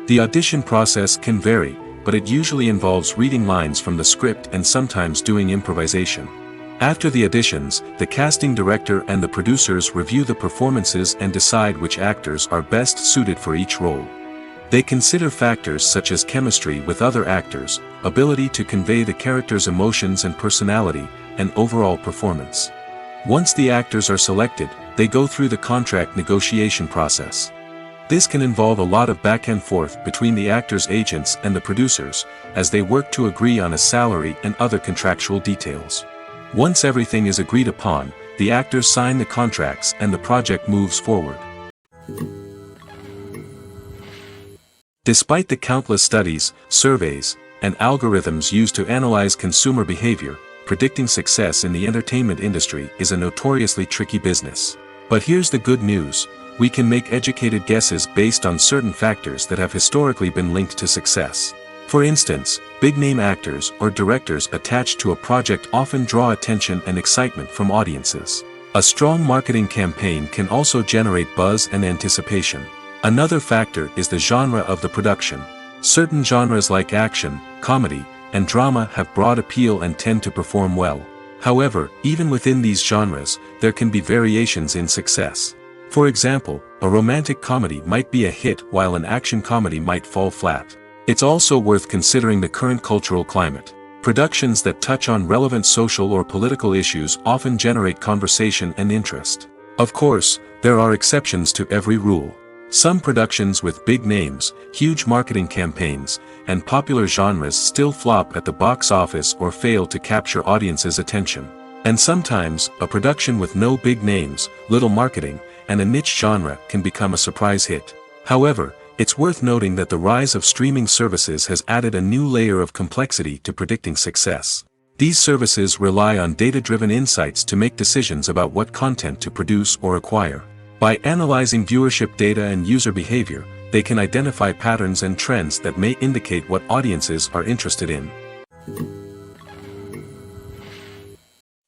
The audition process can vary, but it usually involves reading lines from the script and sometimes doing improvisation. After the auditions, the casting director and the producers review the performances and decide which actors are best suited for each role. They consider factors such as chemistry with other actors, ability to convey the character's emotions and personality, and overall performance. Once the actors are selected, they go through the contract negotiation process. This can involve a lot of back and forth between the actors' agents and the producers, as they work to agree on a salary and other contractual details. Once everything is agreed upon, the actors sign the contracts and the project moves forward. Despite the countless studies, surveys, and algorithms used to analyze consumer behavior, predicting success in the entertainment industry is a notoriously tricky business. But here's the good news: we can make educated guesses based on certain factors that have historically been linked to success. For instance, big-name actors or directors attached to a project often draw attention and excitement from audiences. A strong marketing campaign can also generate buzz and anticipation. Another factor is the genre of the production. Certain genres like action, comedy, and drama have broad appeal and tend to perform well. However, even within these genres, there can be variations in success. For example, a romantic comedy might be a hit while an action comedy might fall flat. It's also worth considering the current cultural climate. Productions that touch on relevant social or political issues often generate conversation and interest. Of course, there are exceptions to every rule. Some productions with big names, huge marketing campaigns, and popular genres still flop at the box office or fail to capture audiences' attention. And sometimes, a production with no big names, little marketing, and a niche genre can become a surprise hit. However, it's worth noting that the rise of streaming services has added a new layer of complexity to predicting success. These services rely on data-driven insights to make decisions about what content to produce or acquire. By analyzing viewership data and user behavior, they can identify patterns and trends that may indicate what audiences are interested in.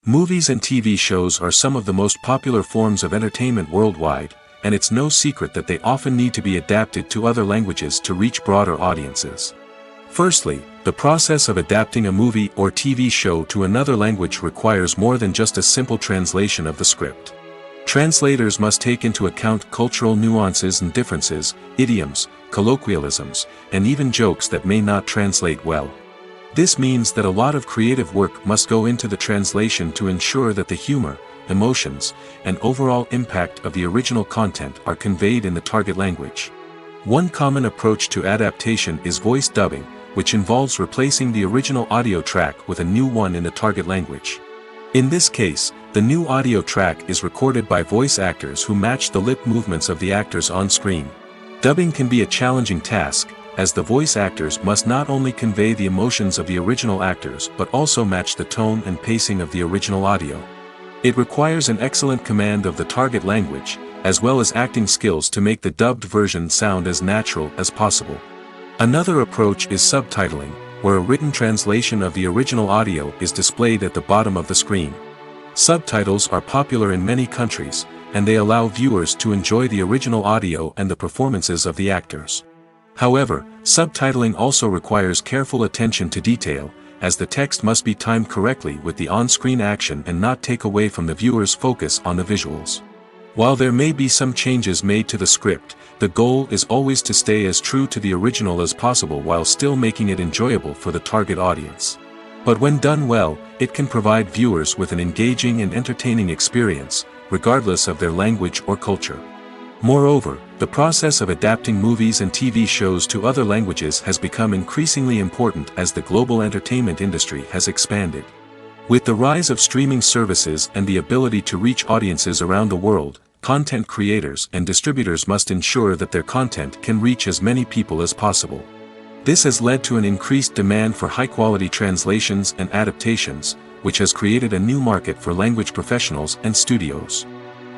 Movies and TV shows are some of the most popular forms of entertainment worldwide, and it's no secret that they often need to be adapted to other languages to reach broader audiences. Firstly, the process of adapting a movie or TV show to another language requires more than just a simple translation of the script. Translators must take into account cultural nuances and differences, idioms, colloquialisms, and even jokes that may not translate well. This means that a lot of creative work must go into the translation to ensure that the humor, emotions, and overall impact of the original content are conveyed in the target language. One common approach to adaptation is voice dubbing, which involves replacing the original audio track with a new one in the target language. In this case, the new audio track is recorded by voice actors who match the lip movements of the actors on screen. Dubbing can be a challenging task, as the voice actors must not only convey the emotions of the original actors but also match the tone and pacing of the original audio. It requires an excellent command of the target language, as well as acting skills to make the dubbed version sound as natural as possible. Another approach is subtitling, where a written translation of the original audio is displayed at the bottom of the screen. Subtitles are popular in many countries, and they allow viewers to enjoy the original audio and the performances of the actors. However, subtitling also requires careful attention to detail, as the text must be timed correctly with the on-screen action and not take away from the viewer's focus on the visuals. While there may be some changes made to the script, the goal is always to stay as true to the original as possible while still making it enjoyable for the target audience. But when done well, it can provide viewers with an engaging and entertaining experience, regardless of their language or culture. Moreover, the process of adapting movies and TV shows to other languages has become increasingly important as the global entertainment industry has expanded. With the rise of streaming services and the ability to reach audiences around the world, content creators and distributors must ensure that their content can reach as many people as possible. This has led to an increased demand for high-quality translations and adaptations, which has created a new market for language professionals and studios.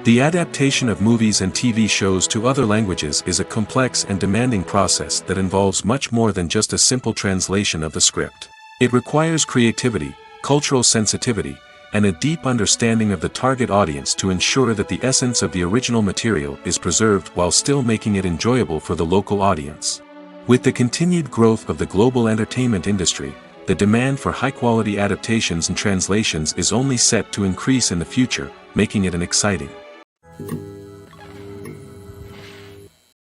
The adaptation of movies and TV shows to other languages is a complex and demanding process that involves much more than just a simple translation of the script. It requires creativity, cultural sensitivity, and a deep understanding of the target audience to ensure that the essence of the original material is preserved while still making it enjoyable for the local audience. With the continued growth of the global entertainment industry, the demand for high-quality adaptations and translations is only set to increase in the future, making it an exciting.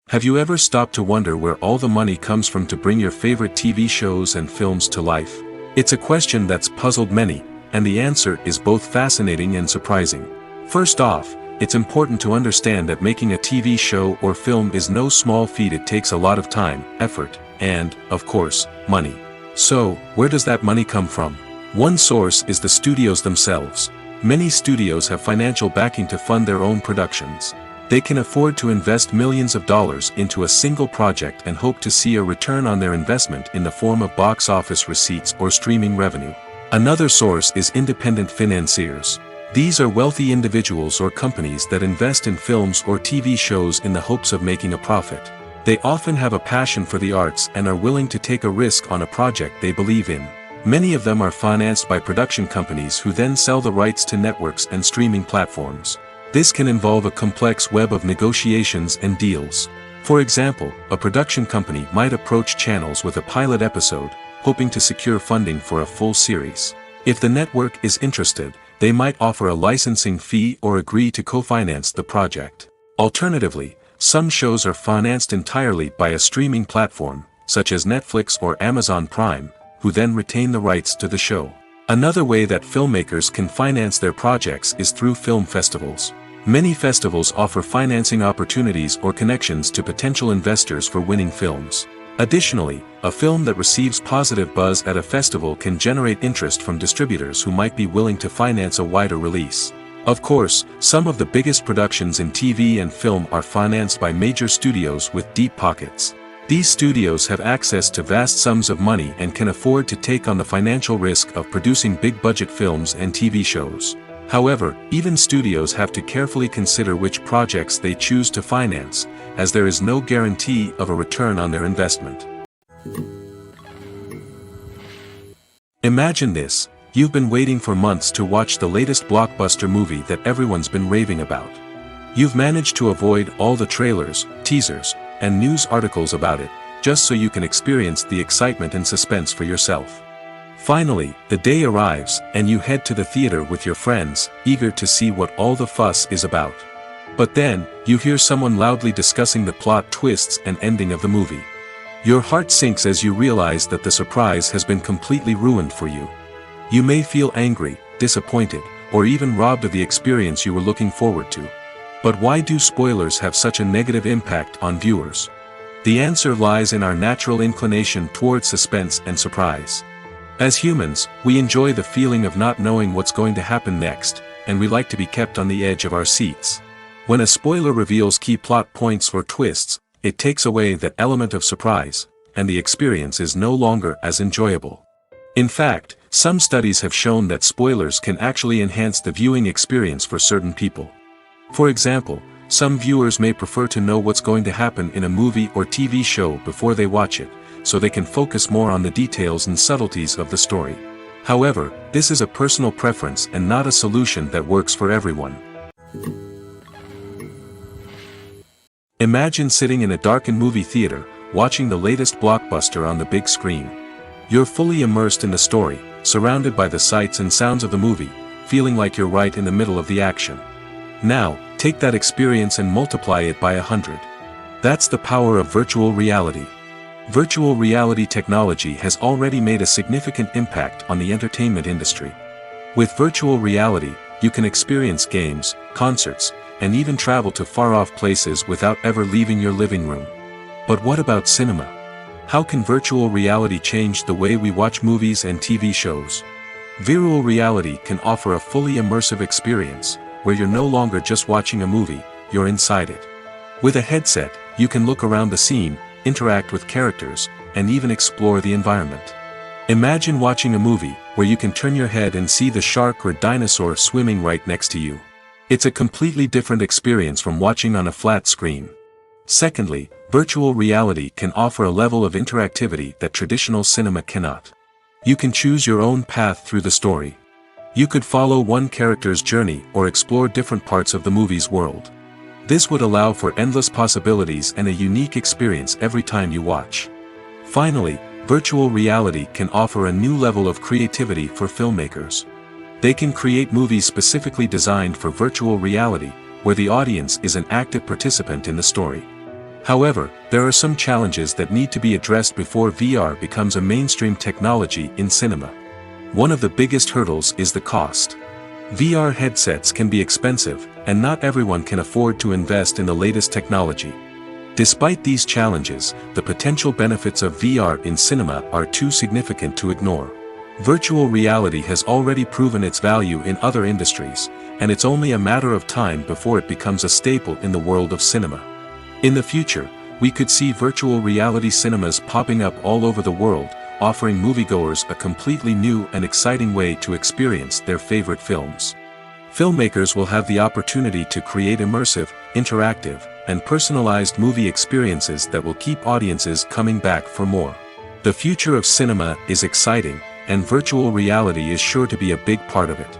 Have you ever stopped to wonder where all the money comes from to bring your favorite TV shows and films to life? It's a question that's puzzled many, and the answer is both fascinating and surprising. First off, it's important to understand that making a TV show or film is no small feat. It takes a lot of time, effort, and, of course, money. So, where does that money come from? One source is the studios themselves. Many studios have financial backing to fund their own productions. They can afford to invest millions of dollars into a single project and hope to see a return on their investment in the form of box office receipts or streaming revenue. Another source is independent financiers. These are wealthy individuals or companies that invest in films or TV shows in the hopes of making a profit. They often have a passion for the arts and are willing to take a risk on a project they believe in. Many of them are financed by production companies who then sell the rights to networks and streaming platforms. This can involve a complex web of negotiations and deals. For example, a production company might approach channels with a pilot episode, hoping to secure funding for a full series. If the network is interested, they might offer a licensing fee or agree to co-finance the project. Alternatively, some shows are financed entirely by a streaming platform, such as Netflix or Amazon Prime, who then retain the rights to the show. Another way that filmmakers can finance their projects is through film festivals. Many festivals offer financing opportunities or connections to potential investors for winning films. Additionally, a film that receives positive buzz at a festival can generate interest from distributors who might be willing to finance a wider release. Of course, some of the biggest productions in TV and film are financed by major studios with deep pockets. These studios have access to vast sums of money and can afford to take on the financial risk of producing big-budget films and TV shows. However, even studios have to carefully consider which projects they choose to finance, as there is no guarantee of a return on their investment. Imagine this: you've been waiting for months to watch the latest blockbuster movie that everyone's been raving about. You've managed to avoid all the trailers, teasers, and news articles about it, just so you can experience the excitement and suspense for yourself. Finally, the day arrives, and you head to the theater with your friends, eager to see what all the fuss is about. But then, you hear someone loudly discussing the plot twists and ending of the movie. Your heart sinks as you realize that the surprise has been completely ruined for you. You may feel angry, disappointed, or even robbed of the experience you were looking forward to. But why do spoilers have such a negative impact on viewers? The answer lies in our natural inclination toward suspense and surprise. As humans, we enjoy the feeling of not knowing what's going to happen next, and we like to be kept on the edge of our seats. When a spoiler reveals key plot points or twists, it takes away that element of surprise, and the experience is no longer as enjoyable. In fact, some studies have shown that spoilers can actually enhance the viewing experience for certain people. For example, some viewers may prefer to know what's going to happen in a movie or TV show before they watch it, so they can focus more on the details and subtleties of the story. However, this is a personal preference and not a solution that works for everyone. Imagine sitting in a darkened movie theater, watching the latest blockbuster on the big screen. You're fully immersed in the story, surrounded by the sights and sounds of the movie, feeling like you're right in the middle of the action. Now, take that experience and multiply it by 100. That's the power of virtual reality. Virtual reality technology has already made a significant impact on the entertainment industry. With virtual reality, you can experience games, concerts, and even travel to far-off places without ever leaving your living room. But what about cinema? How can virtual reality change the way we watch movies and TV shows? Virtual reality can offer a fully immersive experience, where you're no longer just watching a movie, you're inside it. With a headset, you can look around the scene, interact with characters, and even explore the environment. Imagine watching a movie where you can turn your head and see the shark or dinosaur swimming right next to you. It's a completely different experience from watching on a flat screen. Secondly, virtual reality can offer a level of interactivity that traditional cinema cannot. You can choose your own path through the story. You could follow one character's journey or explore different parts of the movie's world. This would allow for endless possibilities and a unique experience every time you watch. Finally, virtual reality can offer a new level of creativity for filmmakers. They can create movies specifically designed for virtual reality, where the audience is an active participant in the story. However, there are some challenges that need to be addressed before VR becomes a mainstream technology in cinema. One of the biggest hurdles is the cost. VR headsets can be expensive, and not everyone can afford to invest in the latest technology. Despite these challenges, the potential benefits of VR in cinema are too significant to ignore. Virtual reality has already proven its value in other industries, and it's only a matter of time before it becomes a staple in the world of cinema. In the future, we could see virtual reality cinemas popping up all over the world, offering moviegoers a completely new and exciting way to experience their favorite films. Filmmakers will have the opportunity to create immersive, interactive, and personalized movie experiences that will keep audiences coming back for more. The future of cinema is exciting, and virtual reality is sure to be a big part of it.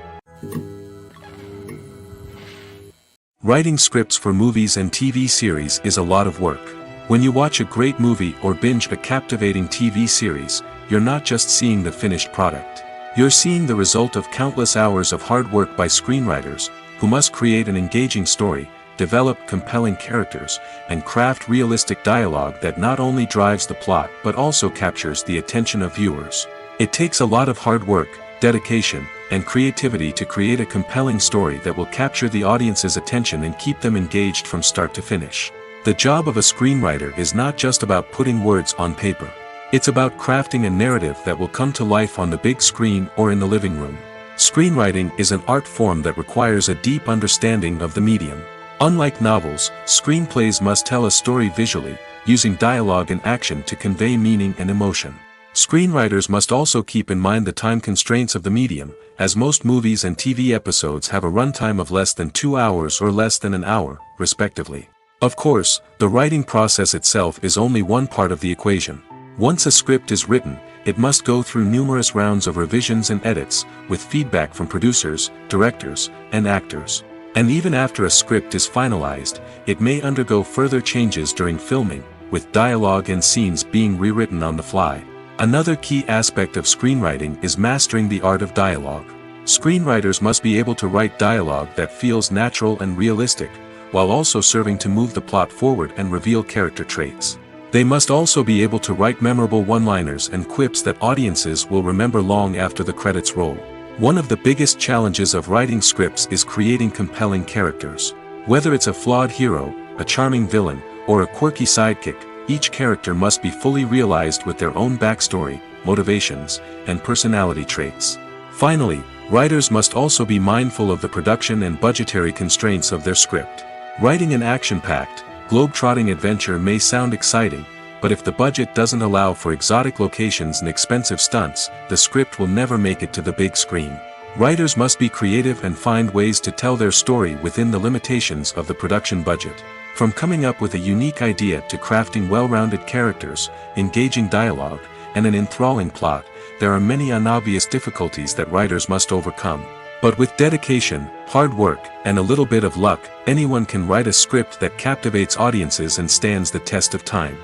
Writing scripts for movies and TV series is a lot of work. When you watch a great movie or binge a captivating TV series, you're not just seeing the finished product. You're seeing the result of countless hours of hard work by screenwriters, who must create an engaging story, develop compelling characters, and craft realistic dialogue that not only drives the plot but also captures the attention of viewers. It takes a lot of hard work, dedication, and creativity to create a compelling story that will capture the audience's attention and keep them engaged from start to finish. The job of a screenwriter is not just about putting words on paper. It's about crafting a narrative that will come to life on the big screen or in the living room. Screenwriting is an art form that requires a deep understanding of the medium. Unlike novels, screenplays must tell a story visually, using dialogue and action to convey meaning and emotion. Screenwriters must also keep in mind the time constraints of the medium, as most movies and TV episodes have a runtime of less than 2 hours or less than an hour, respectively. Of course, the writing process itself is only one part of the equation. Once a script is written, it must go through numerous rounds of revisions and edits, with feedback from producers, directors, and actors. And even after a script is finalized, it may undergo further changes during filming, with dialogue and scenes being rewritten on the fly. Another key aspect of screenwriting is mastering the art of dialogue. Screenwriters must be able to write dialogue that feels natural and realistic, while also serving to move the plot forward and reveal character traits. They must also be able to write memorable one-liners and quips that audiences will remember long after the credits roll. One of the biggest challenges of writing scripts is creating compelling characters. Whether it's a flawed hero, a charming villain, or a quirky sidekick, each character must be fully realized with their own backstory, motivations, and personality traits. Finally, writers must also be mindful of the production and budgetary constraints of their script. Writing an action-packed, globe-trotting adventure may sound exciting, but if the budget doesn't allow for exotic locations and expensive stunts, the script will never make it to the big screen. Writers must be creative and find ways to tell their story within the limitations of the production budget. From coming up with a unique idea to crafting well-rounded characters, engaging dialogue, and an enthralling plot, there are many unobvious difficulties that writers must overcome. But with dedication, hard work, and a little bit of luck, anyone can write a script that captivates audiences and stands the test of time.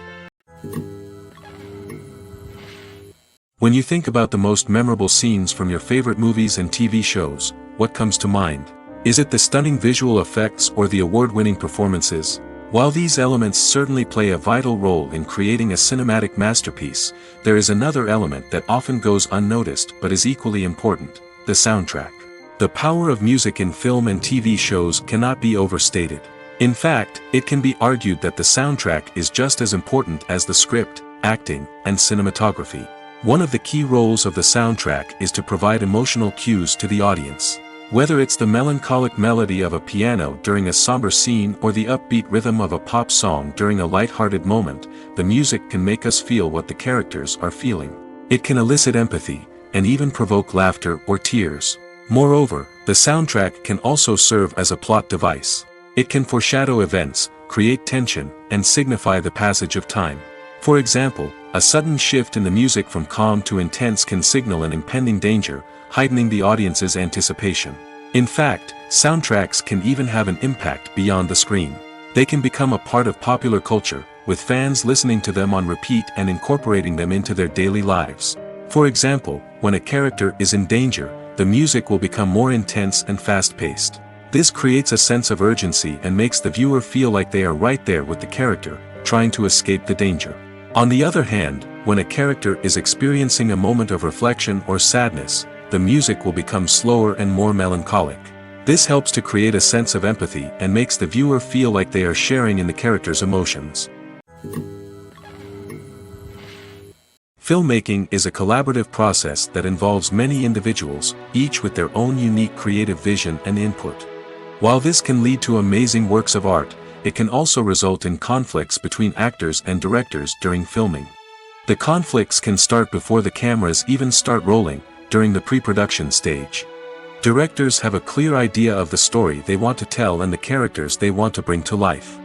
When you think about the most memorable scenes from your favorite movies and TV shows, what comes to mind? Is it the stunning visual effects or the award-winning performances? While these elements certainly play a vital role in creating a cinematic masterpiece, there is another element that often goes unnoticed but is equally important: the soundtrack. The power of music in film and TV shows cannot be overstated. In fact, it can be argued that the soundtrack is just as important as the script, acting, and cinematography. One of the key roles of the soundtrack is to provide emotional cues to the audience. Whether it's the melancholic melody of a piano during a somber scene or the upbeat rhythm of a pop song during a light-hearted moment, the music can make us feel what the characters are feeling. It can elicit empathy, and even provoke laughter or tears. Moreover, the soundtrack can also serve as a plot device. It can foreshadow events, create tension, and signify the passage of time. For example, a sudden shift in the music from calm to intense can signal an impending danger, heightening the audience's anticipation. In fact, soundtracks can even have an impact beyond the screen. They can become a part of popular culture, with fans listening to them on repeat and incorporating them into their daily lives. For example, when a character is in danger, the music will become more intense and fast-paced. This creates a sense of urgency and makes the viewer feel like they are right there with the character, trying to escape the danger. On the other hand, when a character is experiencing a moment of reflection or sadness, the music will become slower and more melancholic. This helps to create a sense of empathy and makes the viewer feel like they are sharing in the character's emotions. Filmmaking is a collaborative process that involves many individuals, each with their own unique creative vision and input. While this can lead to amazing works of art, it can also result in conflicts between actors and directors during filming. The conflicts can start before the cameras even start rolling, during the pre-production stage. Directors have a clear idea of the story they want to tell and the characters they want to bring to life.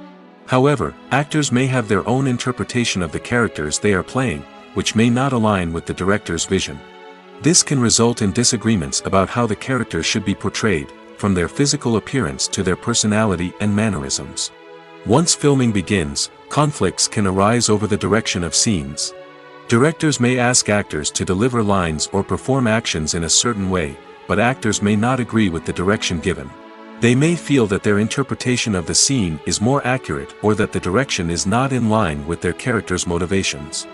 However, actors may have their own interpretation of the characters they are playing, which may not align with the director's vision. This can result in disagreements about how the characters should be portrayed, from their physical appearance to their personality and mannerisms. Once filming begins, conflicts can arise over the direction of scenes. Directors may ask actors to deliver lines or perform actions in a certain way, but actors may not agree with the direction given. They may feel that their interpretation of the scene is more accurate or that the direction is not in line with their character's motivations.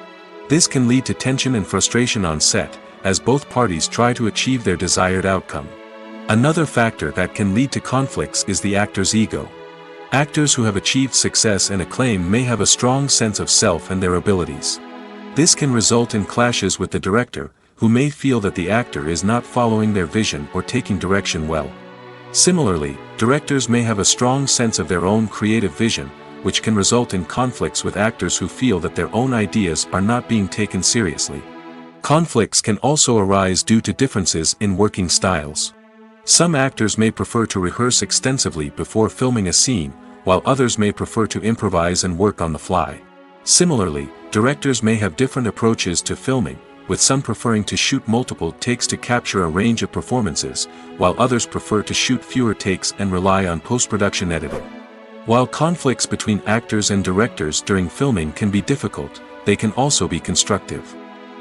This can lead to tension and frustration on set, as both parties try to achieve their desired outcome. Another factor that can lead to conflicts is the actor's ego. Actors who have achieved success and acclaim may have a strong sense of self and their abilities. This can result in clashes with the director, who may feel that the actor is not following their vision or taking direction well. Similarly, directors may have a strong sense of their own creative vision, which can result in conflicts with actors who feel that their own ideas are not being taken seriously. Conflicts can also arise due to differences in working styles. Some actors may prefer to rehearse extensively before filming a scene, while others may prefer to improvise and work on the fly. Similarly, directors may have different approaches to filming, with some preferring to shoot multiple takes to capture a range of performances, while others prefer to shoot fewer takes and rely on post-production editing. While conflicts between actors and directors during filming can be difficult, they can also be constructive.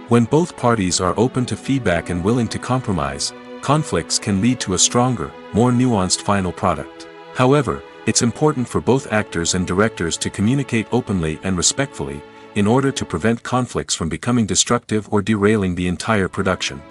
When both parties are open to feedback and willing to compromise, conflicts can lead to a stronger, more nuanced final product. However, it's important for both actors and directors to communicate openly and respectfully, in order to prevent conflicts from becoming destructive or derailing the entire production.